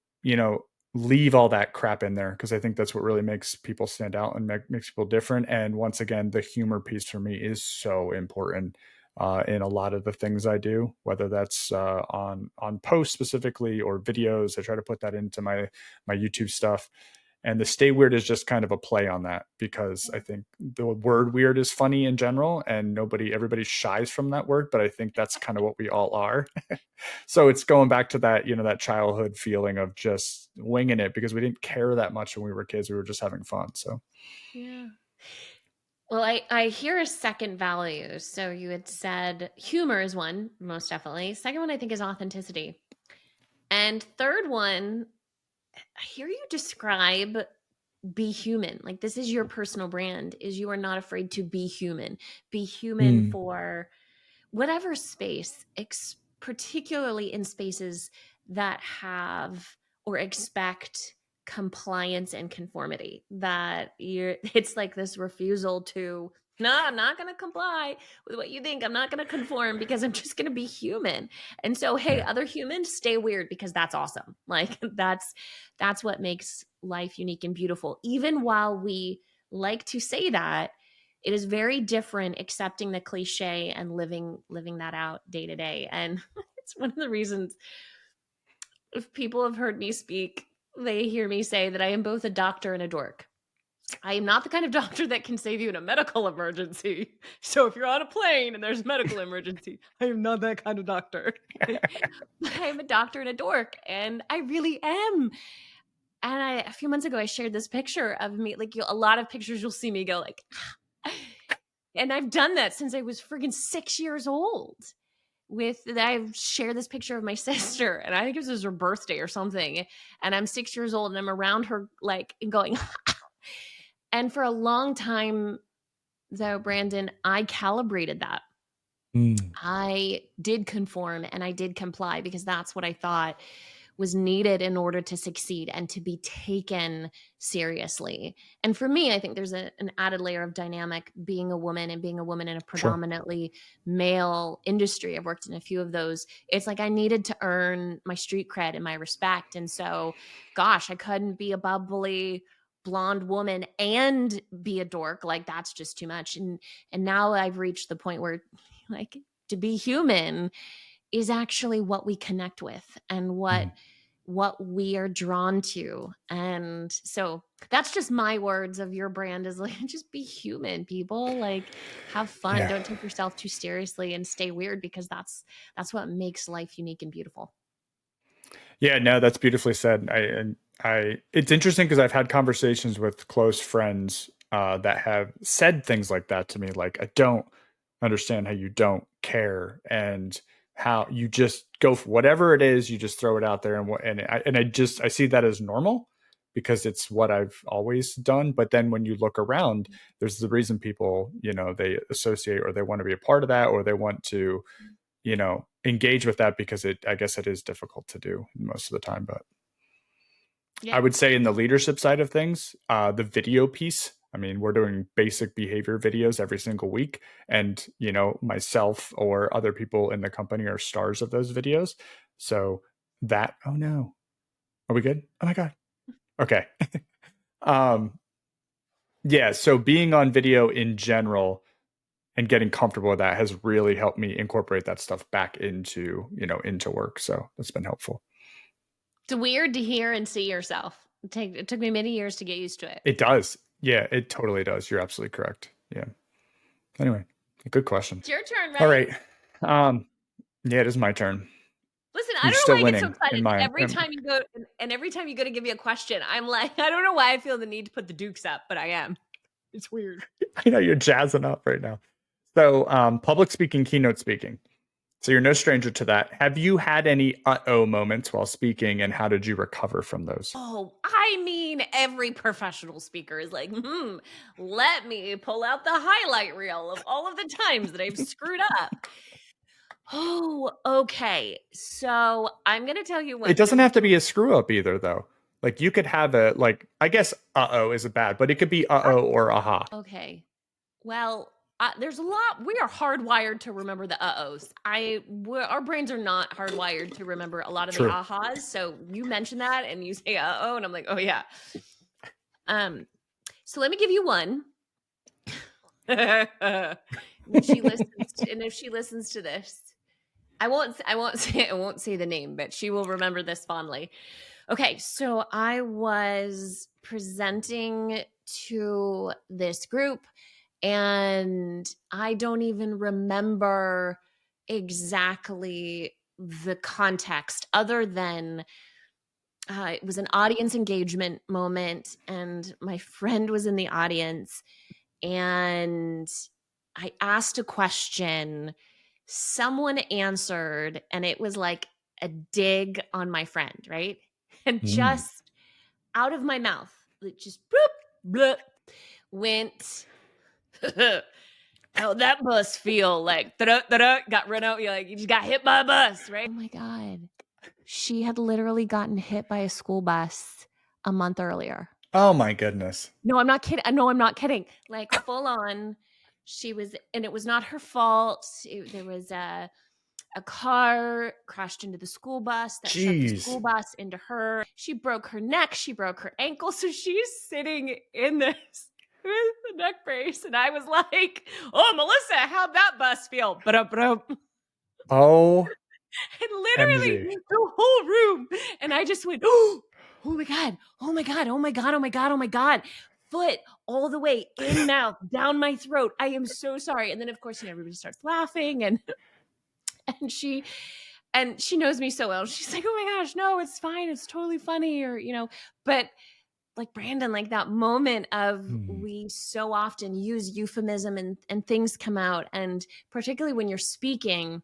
S1: leave all that crap in there because I think that's what really makes people stand out and makes people different. And once again, the humor piece for me is so important in a lot of the things I do, whether that's on posts specifically or videos. I try to put that into my YouTube stuff. And the stay weird is just kind of a play on that because I think the word weird is funny in general and everybody shies from that word, but I think that's kind of what we all are. So it's going back to that, that childhood feeling of just winging it because we didn't care that much when we were kids. We were just having fun. So,
S2: yeah. Well, I hear a second value. So you had said humor is one, most definitely. Second one, I think, is authenticity. And third one, I hear you describe be human. Like this is your personal brand, is you are not afraid to be human. Be human
S1: mm,
S2: for whatever space, particularly in spaces that have or expect compliance and conformity, that it's like this refusal to, no, I'm not going to comply with what you think. I'm not going to conform because I'm just going to be human. And so, hey,
S1: yeah.
S2: other humans, stay weird because that's awesome. Like that's what makes life unique and beautiful. Even while we like to say that, it is very different accepting the cliche and living that out day to day. And it's one of the reasons, if people have heard me speak, they hear me say that I am both a doctor and a dork. I am not the kind of doctor that can save you in a medical emergency. So if you're on a plane and there's a medical emergency, I am not that kind of doctor. But I am a doctor and a dork, and I really am. And a few months ago, I shared this picture of me. Like a lot of pictures, you'll see me go like, and I've done that since I was friggin' 6 years old. I've shared this picture of my sister, and I think it was her birthday or something. And I'm 6 years old, and I'm around her like and going. And for a long time, though, Brandon, I calibrated that.
S1: Mm,
S2: I did conform and I did comply because that's what I thought was needed in order to succeed and to be taken seriously. And for me, I think there's an added layer of dynamic being a woman and being a woman in a
S1: Sure.
S2: predominantly male industry. I've worked in a few of those. It's like I needed to earn my street cred and my respect. And so, gosh, I couldn't be a bubbly blonde woman and be a dork. Like that's just too much. And now I've reached the point where like to be human is actually what we connect with and
S1: Mm.
S2: what we are drawn to. And so that's just my words of your brand is like just be human, people. Like have fun.
S1: Yeah.
S2: Don't take yourself too seriously and stay weird because that's what makes life unique and beautiful.
S1: Yeah, no, that's beautifully said. I it's interesting because I've had conversations with close friends that have said things like that to me, like I don't understand how you don't care and how you just go for whatever it is, you just throw it out there and I see that as normal because it's what I've always done. But then when you look around, there's the reason people, they associate or they want to be a part of that or they want to engage with that because I guess it is difficult to do most of the time. But I
S2: Yeah.
S1: would say in the leadership side of things, the video piece, I mean, we're doing basic behavior videos every single week. And, myself or other people in the company are stars of those videos. So oh no, are we good? Oh my God. Okay. um, yeah. So being on video in general and getting comfortable with that has really helped me incorporate that stuff back into work. So that's been helpful.
S2: It's weird to hear and see yourself. It took me many years to get used to it.
S1: It does. Yeah, it totally does. You're absolutely correct. Yeah. Anyway, good question.
S2: It's your turn,
S1: All
S2: right?
S1: right. Um, yeah, it is my turn.
S2: Listen, I
S1: You're
S2: don't know
S1: still
S2: why I get so
S1: winning in
S2: excited
S1: my.
S2: every time you go and every time you go to give me a question. I'm like, I don't know why I feel the need to put the dukes up, but I am. It's weird.
S1: I know you're jazzing up right now. So, public speaking, keynote speaking. So you're no stranger to that. Have you had any uh-oh moments while speaking, and how did you recover from those?
S2: Oh, I mean, every professional speaker is like, let me pull out the highlight reel of all of the times that I've screwed up. Oh, okay. So I'm going to tell you
S1: It
S2: what.
S1: doesn't have to be a screw up either, though. Like you could have I guess uh-oh is a bad, but it could be uh-oh or aha.
S2: Okay. Well, there's a lot. We are hardwired to remember the uh-ohs. Our brains are not hardwired to remember a lot of the
S1: True.
S2: ahas. So you mentioned that and you say uh-oh, and I'm like, oh yeah. So let me give you one. When she listens and if she listens to this, I won't say the name, but she will remember this fondly. Okay, so I was presenting to this group and I don't even remember exactly the context other than it was an audience engagement moment and my friend was in the audience and I asked a question. Someone answered, and it was like a dig on my friend, right? And
S1: Mm.
S2: just out of my mouth, it just bloop, bloop, went, how'd that bus feel? Like, got run out. You're like, you just got hit by a bus, right? Oh my God. She had literally gotten hit by a school bus a month earlier.
S1: Oh my goodness.
S2: No, I'm not kidding. No, I'm not kidding. Like full on, and it was not her fault. There was a car crashed into the school bus that shoved the
S1: Jeez.
S2: school bus into her. She broke her neck. She broke her ankle. So she's sitting in this with the neck brace, and I was like, "Oh, Melissa, how'd that bus feel?"
S1: Oh,
S2: And
S1: MG.
S2: literally the whole room, and I just went, "Oh, oh my God, oh my God, oh my God, oh my God, oh my God." Foot all the way in mouth, down my throat. I am so sorry. And then of course, everybody starts laughing and she knows me so well. She's like, "Oh my gosh, no, it's fine. It's totally funny." But like Brandon, like that moment of
S1: Hmm.
S2: we so often use euphemism and things come out. And particularly when you're speaking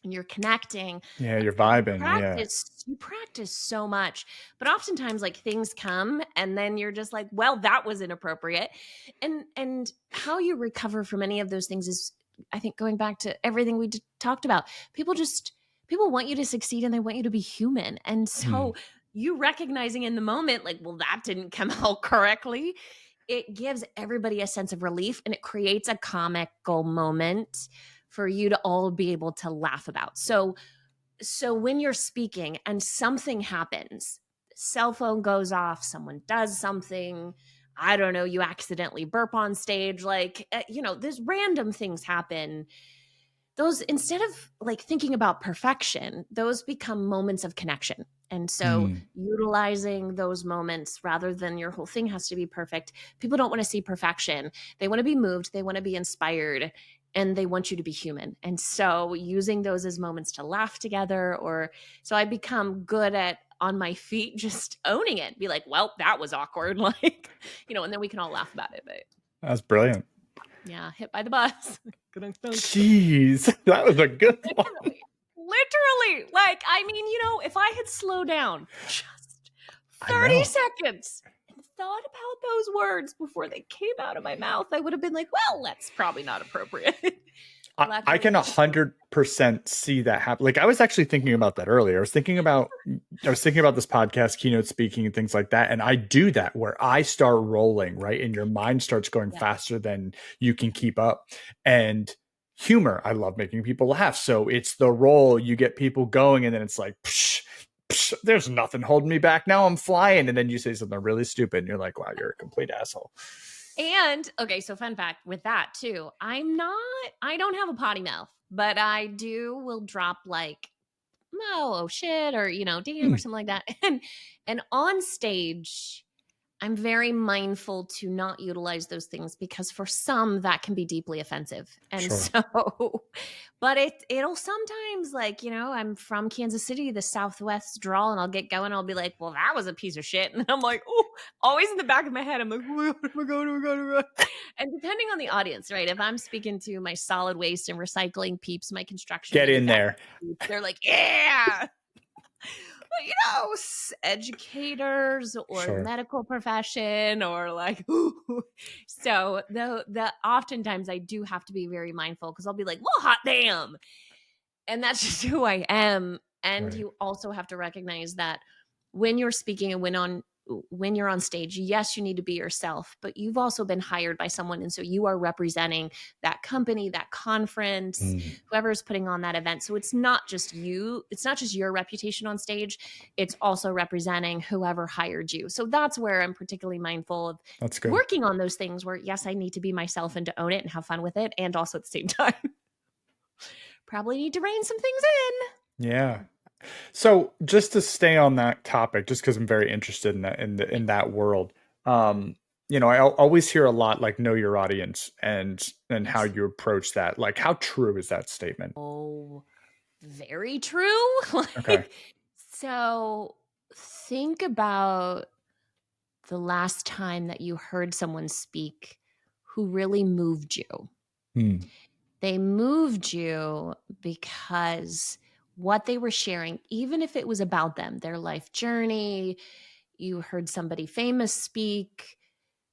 S2: and you're connecting
S1: Yeah, you're
S2: and
S1: vibing. Yeah.
S2: you practice so much, but oftentimes like things come and then you're just like, well, that was inappropriate. And how you recover from any of those things is, I think, going back to everything we talked about, people just people want you to succeed and they want you to be human. And
S1: Mm,
S2: so you recognizing in the moment, like, well, that didn't come out correctly, it gives everybody a sense of relief and it creates a comical moment for you to all be able to laugh about. So when you're speaking and something happens, cell phone goes off, someone does something, I don't know, you accidentally burp on stage, like, there's random things happen. Those, instead of like thinking about perfection, those become moments of connection. And so
S1: mm,
S2: utilizing those moments rather than your whole thing has to be perfect. People don't want to see perfection. They want to be moved, they want to be inspired, and they want you to be human. And so using those as moments to laugh together, or so I become good at on my feet just owning it. Be like, well, that was awkward. Like, and then we can all laugh about it. But
S1: that's brilliant.
S2: yeah, hit by the bus. Gonna dunk.
S1: Jeez, that was a good one.
S2: Literally. Literally. Like, I mean, if I had slowed down just
S1: I
S2: 30
S1: know.
S2: seconds and thought about those words before they came out of my mouth, I would have been like, well, that's probably not appropriate.
S1: I
S2: Luckily,
S1: can 100% see that happen. Like I was actually thinking about that earlier. I was thinking about this podcast, keynote speaking and things like that. And I do that where I start rolling, right? And your mind starts going
S2: yeah.
S1: faster than you can keep up. And humor, I love making people laugh. So it's the roll, you get people going, and then it's like, psh, psh, there's nothing holding me back. Now I'm flying. And then you say something really stupid and you're like, wow, you're a complete asshole.
S2: And okay, so fun fact with that too, I don't have a potty mouth, but I will drop like, oh shit, or damn, or
S1: Hmm,
S2: something like that. And on stage, I'm very mindful to not utilize those things because for some that can be deeply offensive. And
S1: sure.
S2: so, but it'll sometimes, like, I'm from Kansas City, the Southwest drawl, and I'll get going. I'll be like, well, that was a piece of shit. And I'm like, oh, always in the back of my head, I'm like, oh my God, oh my God, oh my God. And depending on the audience, right? If I'm speaking to my solid waste and recycling peeps, my construction
S1: Get in
S2: manufacturing
S1: there.
S2: peeps, they're like, yeah, educators or the
S1: Sure.
S2: medical profession, or like, so the oftentimes I do have to be very mindful because I'll be like, well, hot damn. And that's just who I am. And
S1: Right.
S2: you also have to recognize that when you're speaking and when you're on stage, yes, you need to be yourself, but you've also been hired by someone. And so you are representing that company, that conference,
S1: Mm,
S2: whoever's putting on that event. So it's not just you, it's not just your reputation on stage, it's also representing whoever hired you. So that's where I'm particularly mindful of
S1: that's good.
S2: working on those things where, yes, I need to be myself and to own it and have fun with it. And also at the same time, probably need to rein some things
S1: Yeah. So just to stay on that topic, just because I'm very interested in that in
S2: in.
S1: that world, um, I always hear a lot like know your audience and how
S2: Yes.
S1: you approach that. Like, how true is that statement?
S2: Oh, very true.
S1: Okay.
S2: Like, so think about the last time that you heard someone speak who really moved you.
S1: Hmm.
S2: They moved you because what they were sharing, even if it was about them, their life journey, you heard somebody famous speak,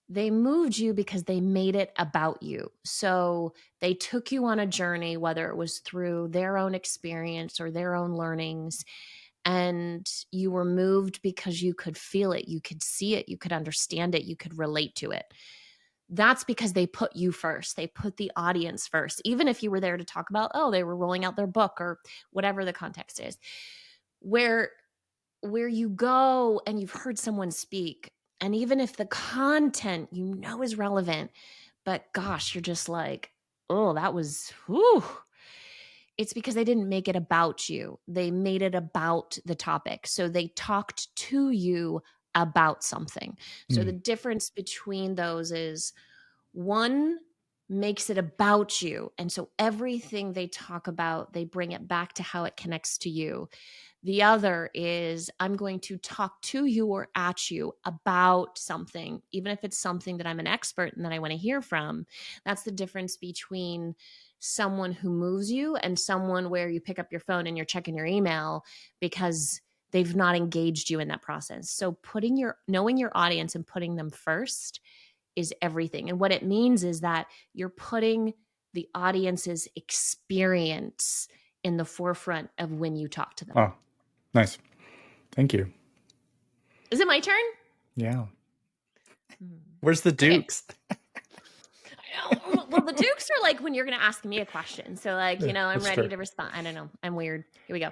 S2: they moved you because they made it about you. So they took you on a journey, whether it was through their own experience or their own learnings, and you were moved because you could feel it, you could see it, you could understand it, you could relate to it. That's because they put you first. They put the audience first. Even if you were there to talk about, oh, they were rolling out their book or whatever the context is. Where you go and you've heard someone speak, and even if the content is relevant, but gosh, you're just like, oh, that was whew. It's because they didn't make it about you. They made it about the topic. So they talked to you about something. So the
S1: Hmm.
S2: difference between those is one makes it about you. And so everything they talk about, they bring it back to how it connects to you. The other is I'm going to talk to you or at you about something, even if it's something that I'm an expert and that I want to hear from. That's the difference between someone who moves you and someone where you pick up your phone and you're checking your email because they've not engaged you in that process. So knowing your audience and putting them first is everything. And what it means is that you're putting the audience's experience in the forefront of when you talk to them.
S1: Oh, nice. Thank you.
S2: Is it my turn?
S1: Yeah.
S2: Hmm.
S1: Where's the
S2: Okay.
S1: Dukes?
S2: Well, the Dukes are like when you're going to ask me a question. So, like,
S1: Yeah,
S2: I'm
S1: that's
S2: ready
S1: fair.
S2: to respond. I don't know. I'm weird. Here we go.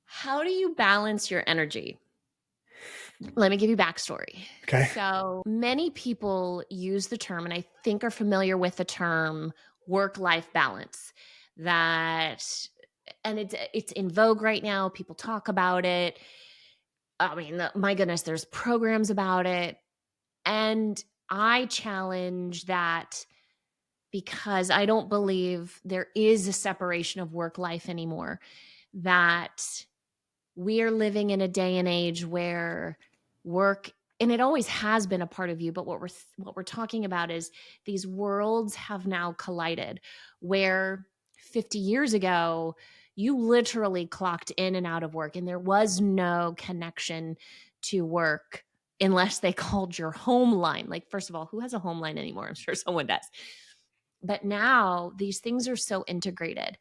S2: How do you balance your energy? Let me give you backstory.
S1: Okay.
S2: So many people use the term, and I think are familiar with the term work-life balance. That, and it's in vogue right now. People talk about it. I mean, my goodness, there's programs about it, and I challenge that because I don't believe there is a separation of work life anymore. That we are living in a day and age where work, and it always has been a part of you, but what we're talking about is these worlds have now collided, where 50 years ago you literally clocked in and out of work and there was no connection to work unless they called your home line. Like, first of all, who has a home line anymore? I'm sure someone does. But now these things are so integrated.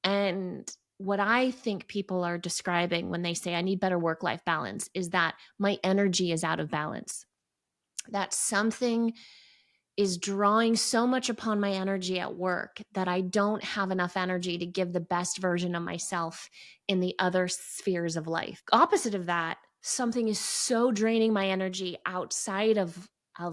S2: And what I think people are describing when they say, I need better work life balance, is that my energy is out of balance. That something is drawing so much upon my energy at work that I don't have enough energy to give the best version of myself in the other spheres of life. Opposite of that, something is so draining my energy outside of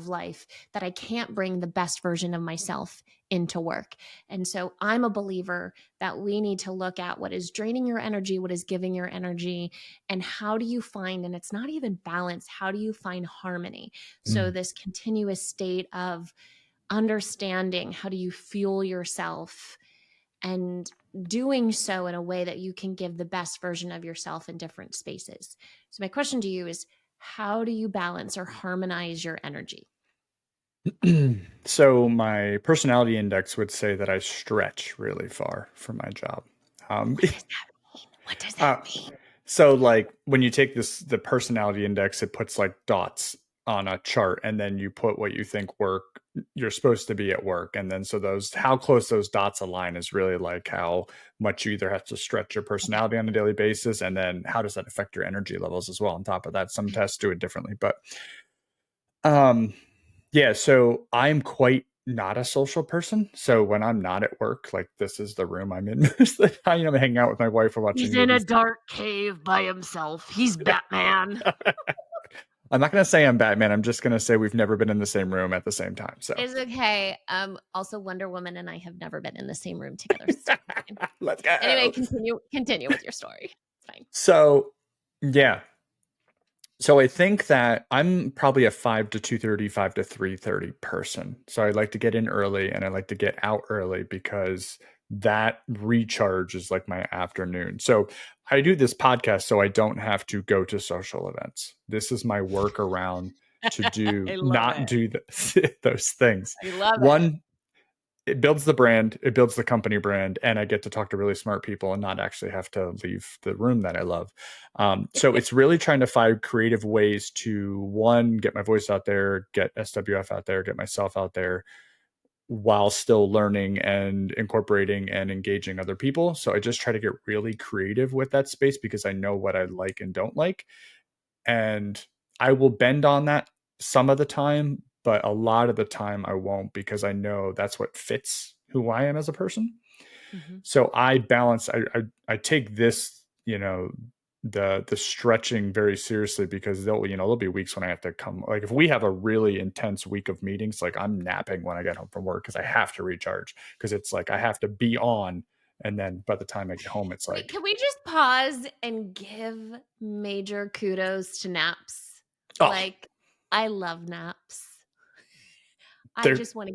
S2: life that I can't bring the best version of myself into work. And so I'm a believer that we need to look at what is draining your energy, what is giving your energy, and how do you find, and it's not even balance, how do you find harmony? So this continuous state of understanding, how do you fuel yourself, and doing so in a way that you can give the best version of yourself in different spaces. So my question to you is, how do you balance or harmonize your energy?
S1: So my personality index would say that I stretch really far for my job. Um,
S2: What does that mean? What does
S1: uh,
S2: that mean?
S1: so like when you take the personality index, it puts like dots on a chart, and then you put what you think you're supposed to be at work, and then so those how close those dots align is really like how much you either have to stretch your
S2: Okay.
S1: personality on a daily basis, and then how does that affect your energy levels as well. On top of that, some tests do it differently, but um, yeah, so I'm quite not a social person. So when I'm not at work, like this is the room I'm in most of the time. I'm hanging out with my wife or watching
S2: He's in a
S1: movies.
S2: dark cave by himself. He's Batman.
S1: I'm not going to say I'm Batman. I'm just going to say we've never been in the same room at the same time. So
S2: Is okay. Also Wonder Woman and I have never been in the same room together. So fine.
S1: let's
S2: Anyway,
S1: go.
S2: continue with your story. It's fine.
S1: So yeah. So I think that I'm probably a 5 to 2:30, 5 to 3:30 person. So I like to get in early and I like to get out early because that recharge is like my afternoon. So I do this podcast so I don't have to go to social events. This is my workaround to
S2: I love
S1: not
S2: it.
S1: do those things.
S2: I love it.
S1: One, it builds the brand, it builds the company brand, and I get to talk to really smart people and not actually have to leave the room that I love. So it's really trying to find creative ways to, one, get my voice out there, get SWF out there, get myself out there while still learning and incorporating and engaging other people. So I just try to get really creative with that space because I know what I like and don't like. And I will bend on that some of the time, but a lot of the time I won't because I know that's what fits who I am as a person.
S2: Mhm.
S1: So I balance. I take this, the stretching very seriously because there'll be weeks when I have to come. Like if we have a really intense week of meetings, like I'm napping when I get home from work because I have to recharge because it's like I have to be on. And then by the time I get home, it's
S2: Wait,
S1: like,
S2: can we just pause and give major kudos to naps?
S1: oh,
S2: Like, I love naps.
S1: they're
S2: I just want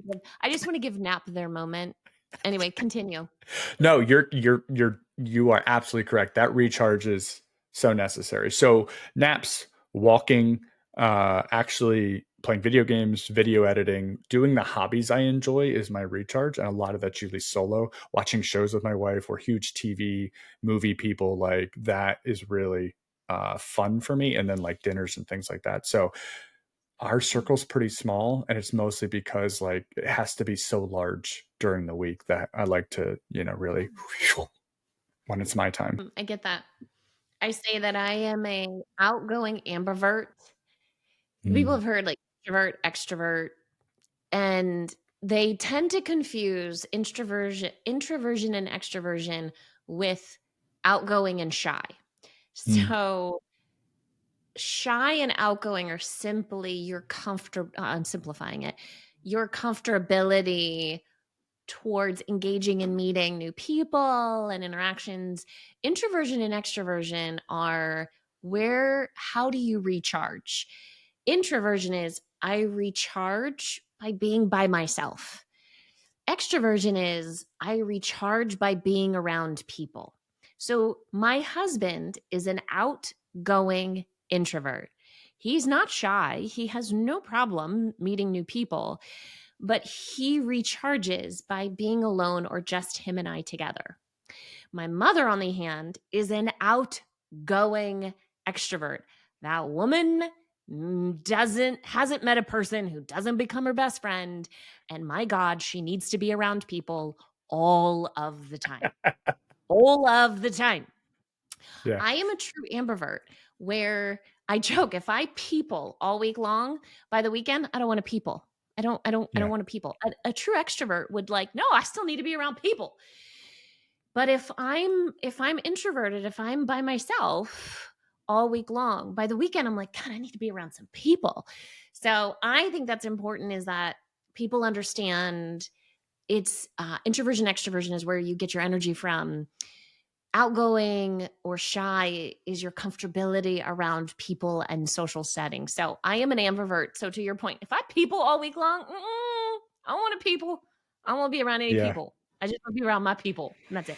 S2: to give nap their moment. Anyway, continue.
S1: No, you are absolutely correct. That recharge is so necessary. So naps, walking, actually playing video games, video editing, doing the hobbies I enjoy is my recharge. And a lot of that's usually solo. Watching shows with my wife. We're huge TV movie people. Like that is really fun for me. And then like dinners and things like that. So our circle's pretty small, and it's mostly because like it has to be so large during the week that I like to, really when it's my time.
S2: I get that. I say that I am a outgoing ambivert. People
S1: Mm,
S2: have heard like introvert, extrovert, and they tend to confuse introversion and extroversion with outgoing and shy.
S1: mm,
S2: So shy and outgoing are simply your comfort. I'm simplifying it. Your comfortability towards engaging in meeting new people and interactions. Introversion and extroversion are how do you recharge? Introversion is I recharge by being by myself. Extroversion is I recharge by being around people. So my husband is an outgoing introvert. He's not shy. He has no problem meeting new people, but he recharges by being alone or just him and I together. My mother, on the hand, is an outgoing extrovert. That woman hasn't met a person who doesn't become her best friend, and my god, she needs to be around people all of the time. All of the time.
S1: yeah.
S2: I am a true ambivert where I joke if I people all week long, by the weekend I don't want to people. I don't
S1: Yeah.
S2: want to people. A true extrovert would like, no, I still need to be around people. But if I'm introverted, if I'm by myself all week long, by the weekend I'm like, god, I need to be around some people. So I think that's important is that people understand it's introversion extroversion is where you get your energy from. Outgoing or shy is your comfortability around people and social settings. So I am an ambivert. So to your point, if I people all week long, I don't want to people. I don't want to be around any
S1: Yeah.
S2: people. I just want to be around my people, and that's it.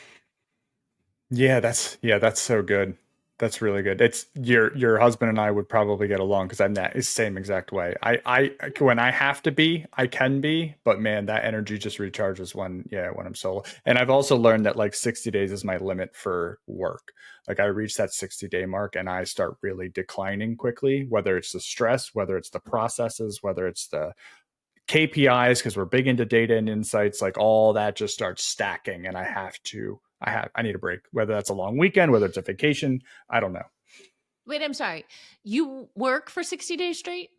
S1: Yeah, that's so good. That's really good. It's your husband and I would probably get along because I'm that same exact way. When I have to be, I can be, but man, that energy just recharges when I'm solo. And I've also learned that like 60 days is my limit for work. Like I reach that 60-day mark and I start really declining quickly, whether it's the stress, whether it's the processes, whether it's the KPIs, because we're big into data and insights, like all that just starts stacking. And I need a break, whether that's a long weekend, whether it's a vacation. I don't know.
S2: Wait, I'm sorry. You work for 60 days straight?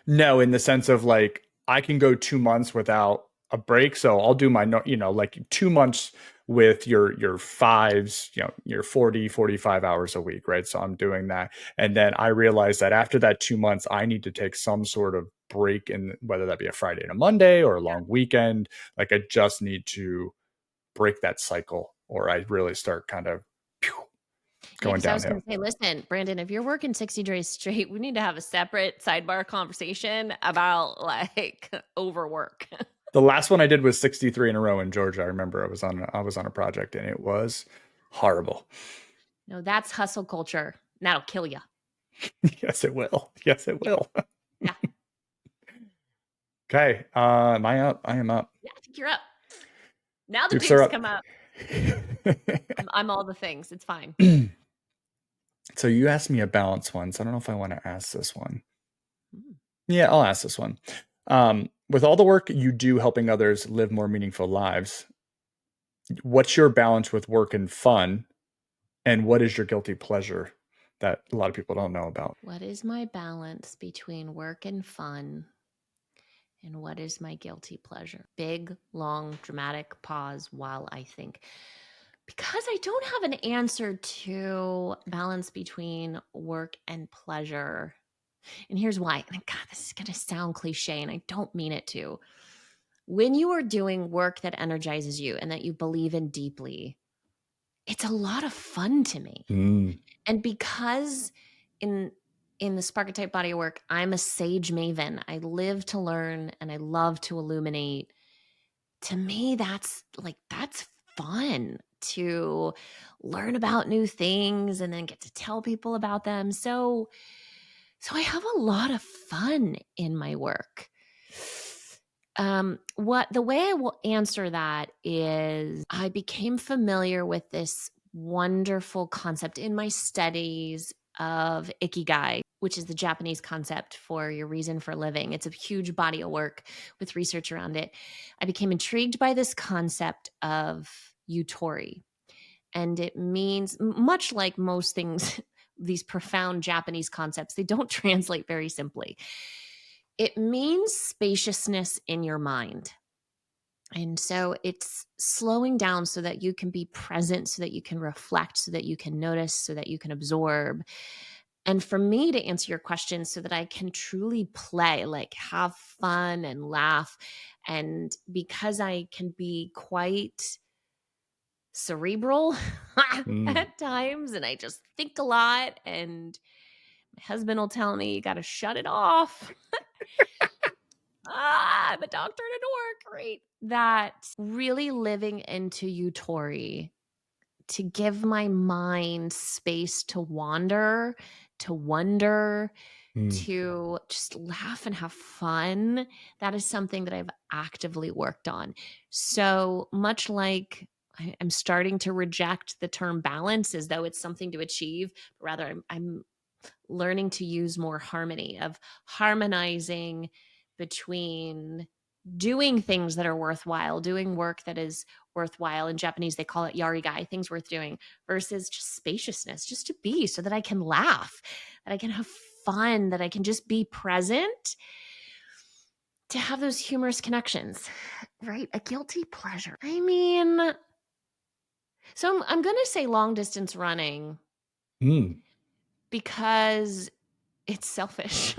S1: No, in the sense of like, I can go 2 months without a break. So I'll do my, like 2 months with your fives, your 40, 45 hours a week, right? So I'm doing that. And then I realized that after that 2 months, I need to take some sort of break, in whether that be a Friday and a Monday or a long weekend. Like I just need to break that cycle or I really start kind of
S2: Yeah,
S1: going
S2: because I was going
S1: downhill.
S2: to say, listen, Brandon, if you're working 60 days straight, we need to have a separate sidebar conversation about like overwork.
S1: The last one I did was 63 in a row in Georgia. I remember I was on a project and it was horrible.
S2: No, that's hustle culture. That'll kill you.
S1: Yes, it will. Yes, it
S2: Yeah.
S1: will.
S2: Yeah.
S1: Okay. Am I up? I am up.
S2: Yeah. I think you're up. Now the
S1: Dukes are
S2: dukes
S1: up.
S2: come up. I'm all the things. It's fine.
S1: So you asked me a balance one, so I don't know if I want to ask this one.
S2: Mm.
S1: Yeah, I'll ask this one. With all the work you do helping others live more meaningful lives, what's your balance with work and fun? And what is your guilty pleasure that a lot of people don't know about?
S2: What is my balance between work and fun? And what is my guilty pleasure? Big, long, dramatic pause while I think. Because I don't have an answer to balance between work and pleasure. And here's why. And God, this is going to sound cliche, and I don't mean it to. When you are doing work that energizes you and that you believe in deeply, it's a lot of fun to me.
S1: Mm.
S2: And because in the Sparketype body of work, I'm a sage maven. I live to learn and I love to illuminate. To me, that's fun to learn about new things and then get to tell people about them. So I have a lot of fun in my work. What the way I will answer that is I became familiar with this wonderful concept in my studies of ikigai, which is the Japanese concept for your reason for living. It's a huge body of work with research around it. I became intrigued by this concept of yutori. And it means, much like most things, these profound Japanese concepts, they don't translate very simply. It means spaciousness in your mind. And so it's slowing down so that you can be present, so that you can reflect, so that you can notice, so that you can absorb. And for me to answer your question, so that I can truly play, like have fun and laugh. And because I can be quite cerebral
S1: Mm.
S2: at times, and I just think a lot, and my husband will tell me, you got to shut it off. I'm a doctor and a dork, right? That really living into Utori to give my mind space to wander, to wonder,
S1: Mm.
S2: to just laugh and have fun. That is something that I've actively worked on. So much like I'm starting to reject the term balance as though it's something to achieve, but rather I'm learning to use more harmony, of harmonizing between doing things that are worthwhile, doing work that is worthwhile. In Japanese, they call it yarigai, things worth doing, versus just spaciousness, just to be, so that I can laugh, that I can have fun, that I can just be present, to have those humorous connections, right? A guilty pleasure. I mean, so I'm going to say long distance running
S1: Mm.
S2: because it's selfish.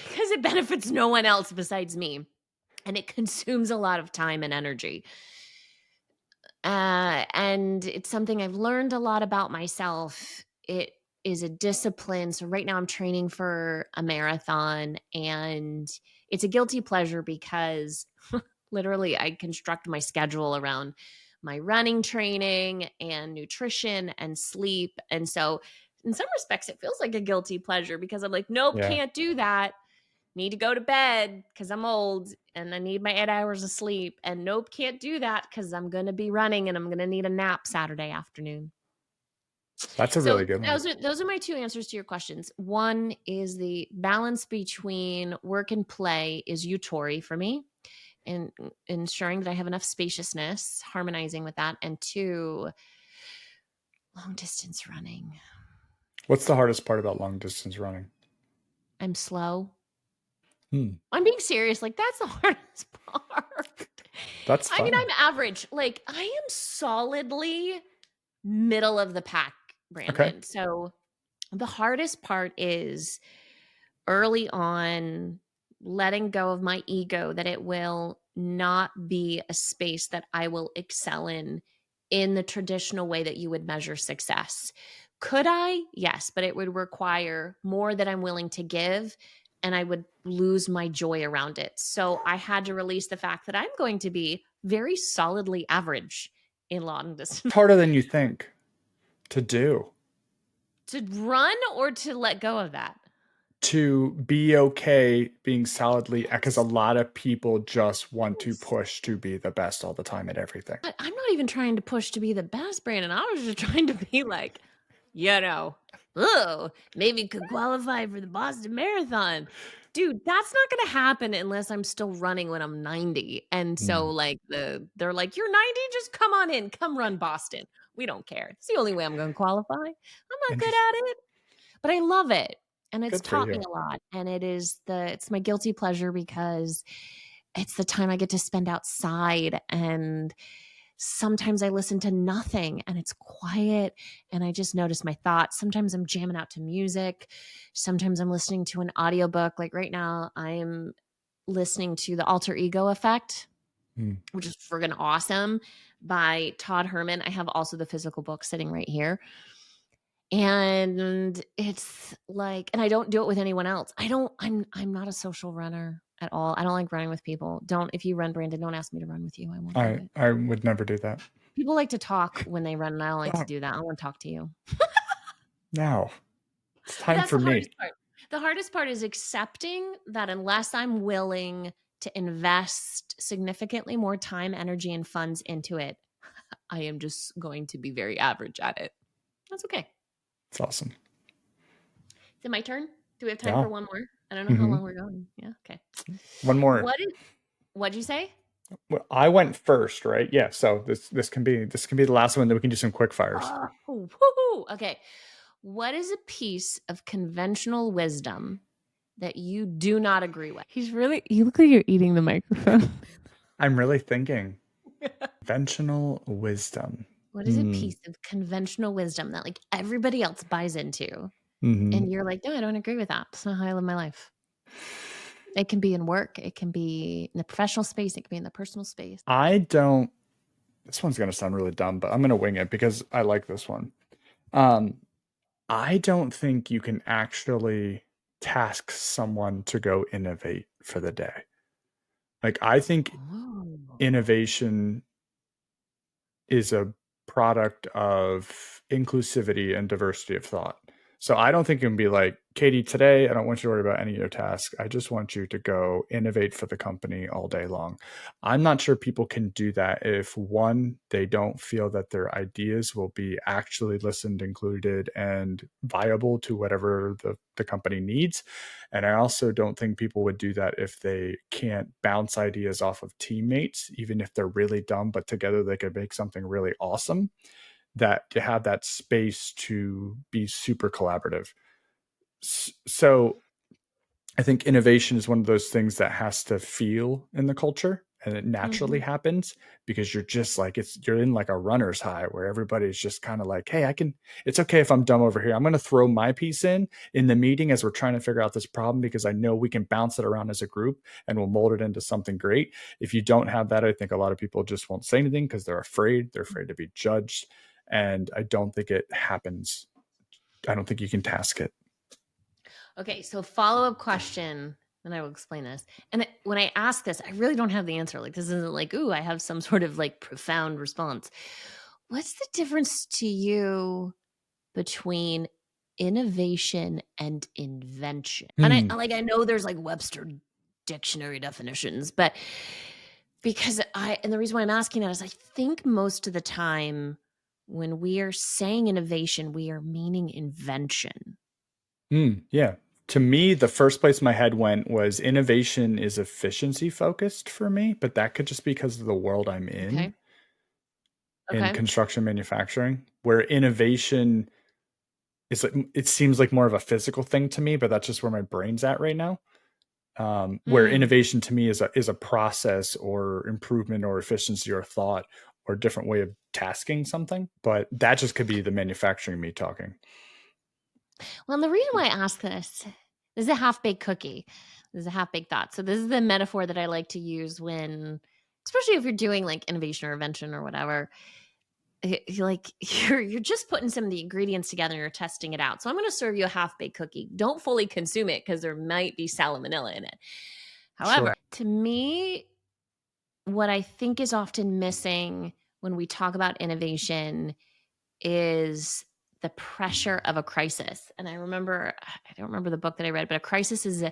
S2: Because it benefits no one else besides me, and it consumes a lot of time and energy. And it's something I've learned a lot about myself. It is a discipline. So right now I'm training for a marathon, and it's a guilty pleasure because literally I construct my schedule around my running training and nutrition and sleep. And so in some respects it feels like a guilty pleasure because I'm like, nope,
S1: Yeah.
S2: can't do that. Need to go to bed because I'm old and I need my 8 hours of sleep. And nope, can't do that because I'm going to be running and I'm going to need a nap Saturday afternoon.
S1: That's a
S2: So
S1: really good one.
S2: those are my two answers to your questions. One is the balance between work and play is Utori for me, and ensuring that I have enough spaciousness, harmonizing with that. And two, long distance running.
S1: What's the hardest part about long distance running?
S2: I'm slow.
S1: Hmm.
S2: I'm being serious. Like, that's the hardest part.
S1: That's
S2: I mean,
S1: fun.
S2: I'm average. Like, I am solidly middle of the pack,
S1: Okay.
S2: Brandon. So the hardest part is early on letting go of my ego, that it will not be a space that I will excel in the traditional way that you would measure success. Could I? Yes, but it would require more that I'm willing to give, and I would lose my joy around it. So I had to release the fact that I'm going to be very solidly average in long distance.
S1: Harder than you think to do.
S2: To run or to let go of that?
S1: To be okay being solidly, because a
S2: Yes.
S1: lot of people just want to
S2: Yes.
S1: push to be the best all the time at everything.
S2: I'm not even trying to push to be the best, Brandon. I was just trying to be like, you know, oh, maybe could qualify for the Boston Marathon. Dude, that's not going to happen unless I'm still running when I'm 90. And so
S1: Mm.
S2: like they're like, "You're 90, just come on in, come run Boston. We don't care. It's the only way I'm going to qualify. I'm not good
S1: Interesting.
S2: at it, but I love it. And it's
S1: Good for
S2: taught me
S1: you.
S2: a lot. And it's my guilty pleasure because it's the time I get to spend outside, and sometimes I listen to nothing and it's quiet and I just notice my thoughts. Sometimes I'm jamming out to music. Sometimes I'm listening to an audiobook. Like right now, I'm listening to The Alter Ego Effect,
S1: Mm.
S2: which is friggin' awesome, by Todd Herman. I have also the physical book sitting right here. And it's like, and I don't do it with anyone else. I'm not a social runner at all. I don't like running with people. Don't, if you run, Brandon, don't ask me to run with you. I won't do it.
S1: I would never do that.
S2: People like to talk when they run, and I don't like to
S1: Oh,
S2: do that. I want to talk to you.
S1: now it's
S2: But
S1: time
S2: that's
S1: for
S2: the
S1: me.
S2: hardest part. The hardest part is accepting that unless I'm willing to invest significantly more time, energy, and funds into it, I am just going to be very average at it. That's okay.
S1: It's awesome.
S2: Is it my turn? Do we have time
S1: Yeah.
S2: for one more? I don't know how
S1: Hmm.
S2: long we're going. Yeah. Okay.
S1: One more.
S2: What'd you say?
S1: Well, I went first, right? Yeah. So this can be the last one. Then we can do some quick fires.
S2: Oh, woohoo. Okay. What is a piece of conventional wisdom that you do not agree with?
S3: You look like you're eating the microphone.
S1: I'm really thinking conventional wisdom.
S2: What is a
S1: Hmm.
S2: piece of conventional wisdom that like everybody else buys into?
S1: Hmm.
S2: And you're like, no, I don't agree with that. That's not how I live my life. It can be in work, it can be in the professional space, it can be in the personal space.
S1: I don't. This one's gonna sound really dumb, but I'm gonna wing it because I like this one. Um, I don't think you can actually task someone to go innovate for the day. Like, I think
S2: Oh.
S1: innovation is a product of inclusivity and diversity of thought. So I don't think it can be like, Katie, today I don't want you to worry about any of your tasks. I just want you to go innovate for the company all day long. I'm not sure people can do that if one, they don't feel that their ideas will be actually listened, included, and viable to whatever the company needs. And I also don't think people would do that if they can't bounce ideas off of teammates, even if they're really dumb, but together they could make something really awesome. That to have that space to be super collaborative. So I think innovation is one of those things that has to feel in the culture and it naturally
S2: Mhm.
S1: happens because you're just like you're in like a runner's high where everybody's just kind of like, hey, I can, it's okay if I'm dumb over here. I'm going to throw my piece in the meeting as we're trying to figure out this problem because I know we can bounce it around as a group and we'll mold it into something great. If you don't have that, I think a lot of people just won't say anything because they're afraid. They're afraid to be judged. And I don't think it happens. I don't think you can task it.
S2: Okay, so follow-up question, and I will explain this. And when I ask this, I really don't have the answer. Like, this isn't like, ooh, I have some sort of like profound response. What's the difference to you between innovation and invention? And
S1: Hmm.
S2: I know there's like Webster dictionary definitions, but because and the reason why I'm asking that is I think most of the time when we are saying innovation, we are meaning invention.
S1: Yeah. To me, the first place my head went was innovation is efficiency focused for me, but that could just be because of the world I'm
S2: Okay.
S1: in
S2: Okay.
S1: construction manufacturing, where innovation is like, it seems like more of a physical thing to me, but that's just where my brain's at right now. Where
S2: Hmm.
S1: innovation to me is a process or improvement or efficiency or thought or a different way of tasking something. But that just could be the manufacturing me talking.
S2: Well, and the reason why I ask this is a half baked cookie. This is a half baked thought. So this is the metaphor that I like to use when, especially if you're doing like innovation or invention or whatever. Like you're just putting some of the ingredients together and you're testing it out. So I'm going to serve you a half baked cookie. Don't fully consume it because there might be salmonella in it. However,
S1: Sure.
S2: to me, what I think is often missing when we talk about innovation is the pressure of a crisis. And I don't remember the book that I read, but a crisis is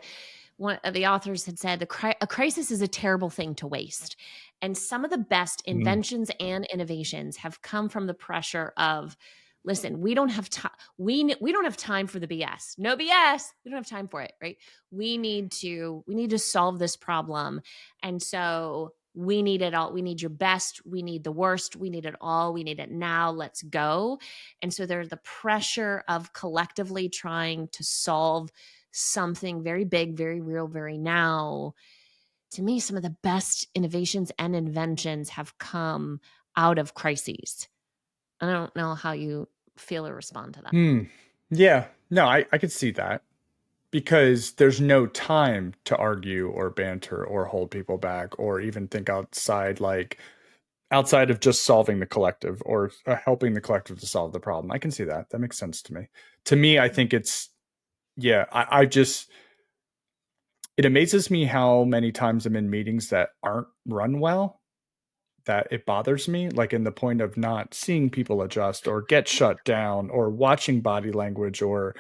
S2: one of the authors had said a crisis is a terrible thing to waste. And some of the best
S1: Mm.
S2: inventions and innovations have come from the pressure of, listen, we don't have time. We don't have time for the BS. No BS. We don't have time for it, right? We need to solve this problem. And so we need it all. We need your best. We need the worst. We need it all. We need it now. Let's go. And so there's the pressure of collectively trying to solve something very big, very real, very now. To me, some of the best innovations and inventions have come out of crises. I don't know how you feel or respond to that.
S1: Hmm. Yeah. No, I could see that. Because there's no time to argue or banter or hold people back or even think outside, like outside of just solving the collective or helping the collective to solve the problem. I can see that. That makes sense to me. To me, I think it's, yeah, I just, it amazes me how many times I'm in meetings that aren't run well, that it bothers me, like in the point of not seeing people adjust or get shut down or watching body language or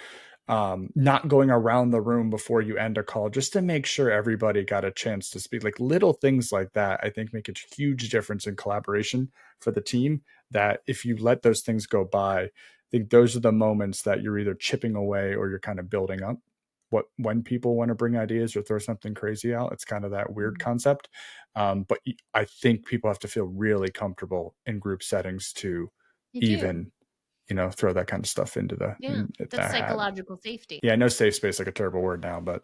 S1: not going around the room before you end a call just to make sure everybody got a chance to speak. Like little things like that, I think make a huge difference in collaboration for the team. That if you let those things go by, I think those are the moments that you're either chipping away or you're kind of building up. when people want to bring ideas or throw something crazy out. It's kind of that weird concept. But I think people have to feel really comfortable in group settings to
S2: You do.
S1: even, throw that kind of stuff into
S2: That's
S1: that hat.
S2: psychological safety.
S1: Yeah, I know safe space like a terrible word now, but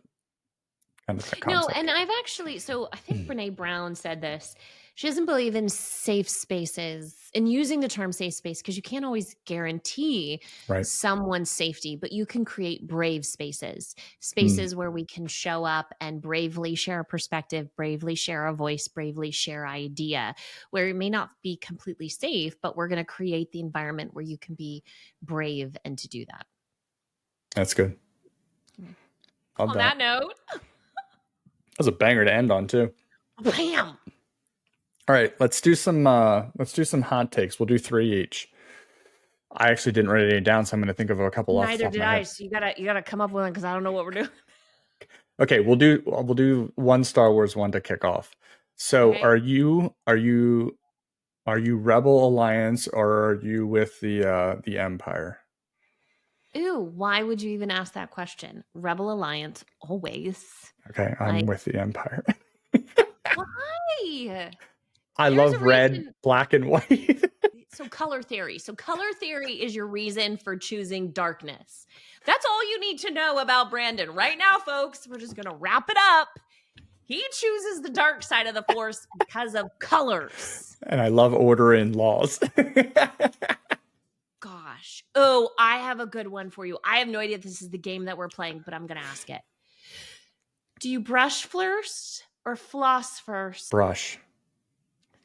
S1: kind of that concept.
S2: No, and I've actually, so I think Brene Brown said this. She doesn't believe in safe spaces and using the term safe space because you can't always guarantee
S1: Right.
S2: someone's safety, but you can create brave spaces where we can show up and bravely share a perspective, bravely share a voice, bravely share idea, where it may not be completely safe, but we're going to create the environment where you can be brave and to do that.
S1: That's good.
S2: On that note,
S1: that was a banger to end on too.
S2: Bam.
S1: All right, let's do some hot takes. We'll do 3 each. I actually didn't write any down, so I'm going to think of a couple off the top of my head.
S2: So you gotta come up with one because I don't know what we're doing.
S1: Okay, we'll do one Star Wars one to kick off. So,
S2: Okay.
S1: are you Rebel Alliance or are you with the Empire?
S2: Ooh, why would you even ask that question? Rebel Alliance, always.
S1: Okay, I'm with the Empire.
S2: Why?
S1: I love red, black, and white.
S2: So color theory. So color theory is your reason for choosing darkness. That's all you need to know about Brandon. Right now, folks, we're just going to wrap it up. He chooses the dark side of the Force because of colors.
S1: And I love order and laws.
S2: Gosh. Oh, I have a good one for you. I have no idea if this is the game that we're playing, but I'm going to ask it. Do you brush first or floss first?
S1: Brush.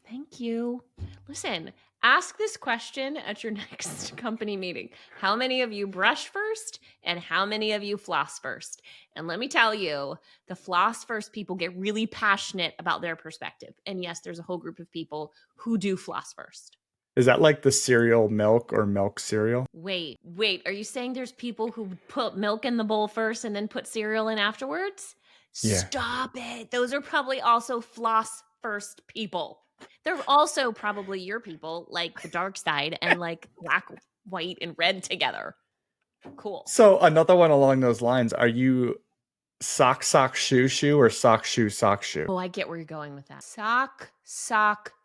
S2: Thank you. Listen, ask this question at your next company meeting. How many of you brush first and how many of you floss first? And let me tell you, the floss first people get really passionate about their perspective. And yes, there's a whole group of people who do floss first.
S1: Is that like the cereal milk or milk cereal?
S2: Wait. Are you saying there's people who put milk in the bowl first and then put cereal in afterwards?
S1: Yeah.
S2: Stop it. Those are probably also floss first people. They're also probably your people, like the dark side and like black, white, and red together. Cool.
S1: So another one along those lines, are you sock, shoe, or sock, shoe?
S2: Oh, I get where you're going with that. Sock,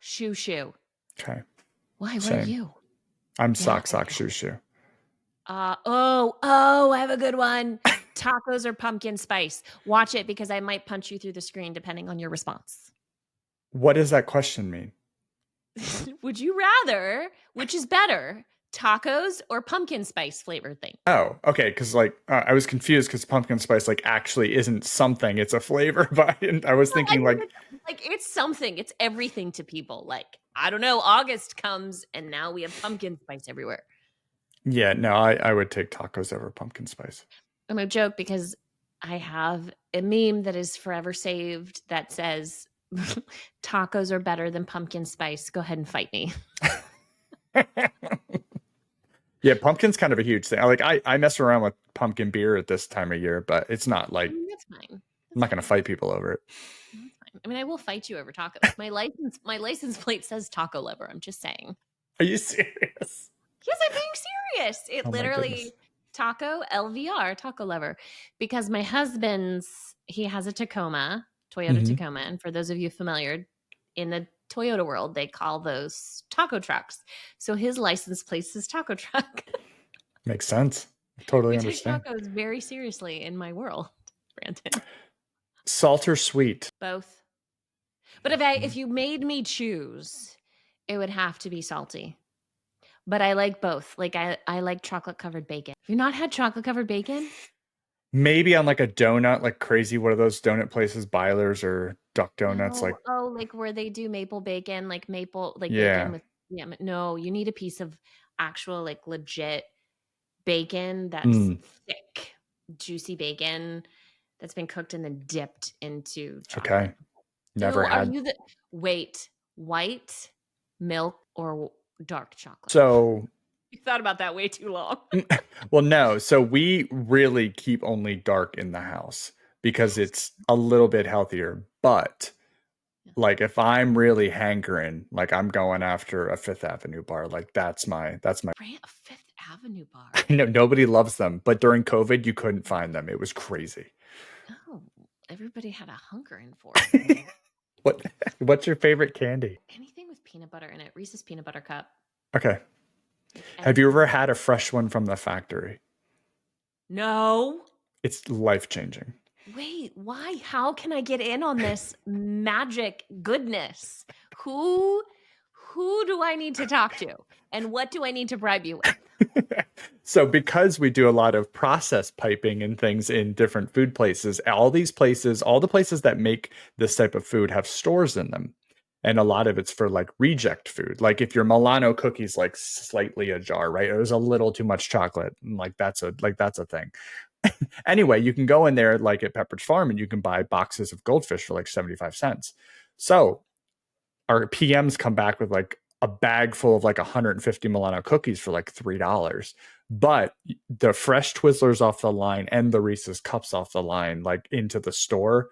S2: shoe.
S1: Okay.
S2: Why? What are you?
S1: I'm sock, shoe.
S2: I have a good one. Tacos or pumpkin spice? Watch it because I might punch you through the screen depending on your response.
S1: What does that question mean?
S2: Would you rather, which is better, tacos or pumpkin spice flavored thing?
S1: Oh, okay. Because I was confused because pumpkin spice actually isn't something; it's a flavor. But I was thinking
S2: it's something. It's everything to people. I don't know. August comes and now we have pumpkin spice everywhere.
S1: Yeah, no, I would take tacos over pumpkin spice.
S2: I'm a joke because I have a meme that is forever saved that says tacos are better than pumpkin spice. Go ahead and fight me.
S1: Yeah, pumpkin's kind of a huge thing. I mess around with pumpkin beer at this time of year, but it's not
S2: that's fine.
S1: I'm not going to fight people over it.
S2: That's fine. I mean, I will fight you over tacos. My license plate says taco lover. I'm just saying.
S1: Are you serious?
S2: Yes, I'm being serious. It literally taco LVR, taco lover, because my he has a Toyota Tacoma. And for those of you familiar, in the Toyota world, they call those taco trucks. So his license plate is taco truck.
S1: Makes sense. Totally
S2: we
S1: understand.
S2: Take tacos very seriously in my world, Brandon.
S1: Salt or sweet?
S2: Both. But if you made me choose, it would have to be salty. But I like both. I like chocolate covered bacon. Have you not had chocolate covered bacon?
S1: Maybe on a donut, crazy. What are those donut places? Byler's or Duck Donuts?
S2: Where they do maple bacon, bacon with No, you need a piece of actual legit bacon that's thick, juicy bacon that's been cooked and then dipped into chocolate.
S1: Okay. Never had.
S2: White milk or dark chocolate?
S1: So
S2: you thought about that way too long.
S1: Well, no. So we really keep only dark in the house because it's a little bit healthier. But if I'm really hankering, I'm going after a Fifth Avenue bar. That's my.
S2: A Fifth have a new bar.
S1: No, nobody loves them, but during COVID, you couldn't find them. It was crazy.
S2: Oh, everybody had a hunkering for it.
S1: What's your favorite candy?
S2: Anything with peanut butter in it. Reese's peanut butter cup.
S1: Okay.
S2: Like
S1: Have you ever
S2: anything.
S1: had a fresh one from the factory?
S2: No.
S1: It's life-changing.
S2: Wait, why? How can I get in on this magic goodness? Who do I need to talk to? And what do I need to bribe you with?
S1: So because we do a lot of process piping and things in different food places, all the places that make this type of food have stores in them. And a lot of it's for like reject food. Like if your Milano cookies like slightly ajar, right? It was a little too much chocolate. Like that's a thing. Anyway, you can go in there like at Pepperidge Farm and you can buy boxes of goldfish for like 75 cents. So our PMs come back with like a bag full of like 150 Milano cookies for like $3. But the fresh Twizzlers off the line and the Reese's cups off the line, like into the store,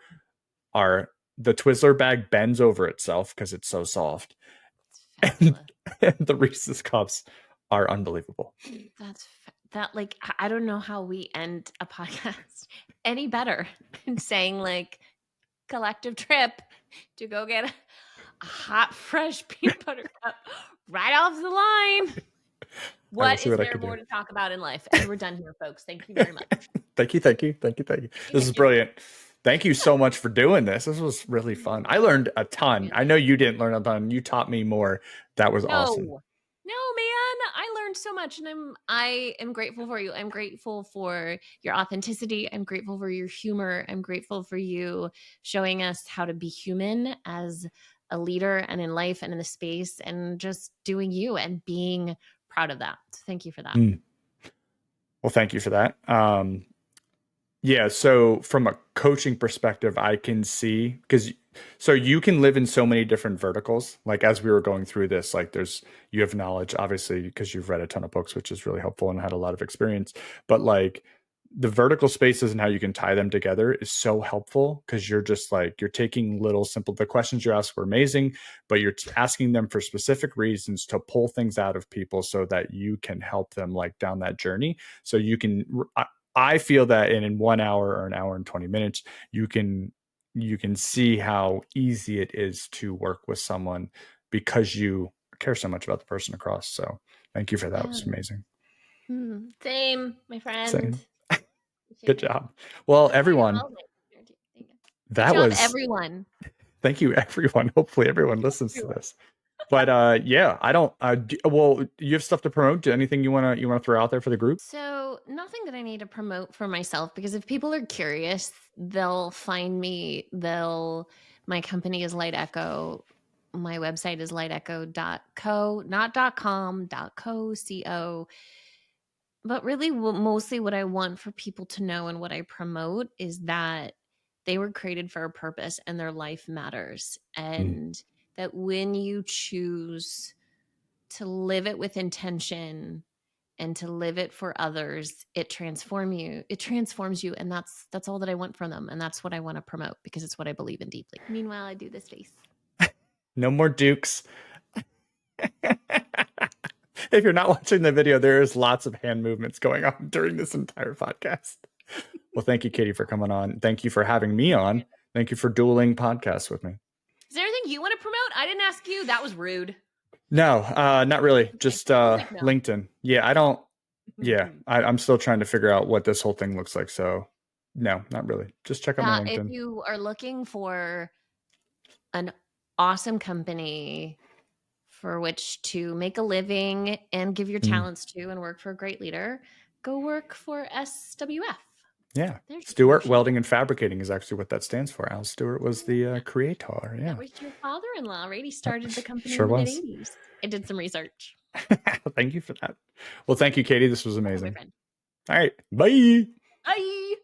S1: are the Twizzler bag bends over itself because it's so soft. And the Reese's cups are unbelievable.
S2: That like I don't know how we end a podcast any better than saying like collective trip to go get a hot fresh peanut butter cup right off the line. What is there more to talk about in life? And we're done here, folks. Thank you very much.
S1: Thank you. This is brilliant. Thank you so much for doing this. This was really fun. I learned a ton. I know you didn't learn a ton. You taught me more. That was awesome.
S2: No, man, I learned so much, and I am grateful for you. I'm grateful for your authenticity. I'm grateful for your humor. I'm grateful for you showing us how to be human as a leader and in life and in the space, and just doing you and being proud of that. So thank you for that.
S1: Well, thank you for that. Yeah, so from a coaching perspective, I can see so you can live in so many different verticals. Like as we were going through this, like you have knowledge, obviously, because you've read a ton of books, which is really helpful and had a lot of experience. But like the vertical spaces and how you can tie them together is so helpful because you're just like, you're taking little simple, the questions you ask were amazing, but you're asking them for specific reasons to pull things out of people so that you can help them like down that journey. So you can, I feel that in 1 hour or an hour and 20 minutes, you can see how easy it is to work with someone because you care so much about the person across. So thank you for that. It was amazing.
S2: Same, my friend.
S1: Same. Good job. Well, everyone.
S2: Good job, everyone.
S1: Thank you, everyone. Hopefully everyone listens to this. But yeah, I don't well, you have stuff to promote? Anything you want to throw out there for the group?
S2: So nothing that I need to promote for myself, because if people are curious, they'll find me. My company is Light Echo. My website is lightecho.co, not .com, .co. But really, mostly what I want for people to know and what I promote is that they were created for a purpose and their life matters. And that when you choose to live it with intention and to live it for others, it transforms you. And that's all that I want from them. And that's what I want to promote because it's what I believe in deeply. Meanwhile, I do this face.
S1: No more dukes. If you're not watching the video, there is lots of hand movements going on during this entire podcast. Well, thank you, Katie, for coming on. Thank you for having me on. Thank you for dueling podcasts with me.
S2: Is there anything you want to promote? I didn't ask you. That was rude.
S1: No, not really. Just LinkedIn. Yeah, I don't. Yeah, I'm still trying to figure out what this whole thing looks like. So no, not really. Just check out my LinkedIn.
S2: If you are looking for an awesome company for which to make a living and give your talents to and work for a great leader, go work for SWF.
S1: Yeah. Stewart Welding and Fabricating is actually what that stands for. Al Stewart was the creator. Yeah.
S2: That was your father-in-law, right? He started the company
S1: in the
S2: mid-80s. I did some research.
S1: Thank you for that. Well, thank you, Katie. This was amazing.
S2: My friend.
S1: All right. Bye.
S2: Bye.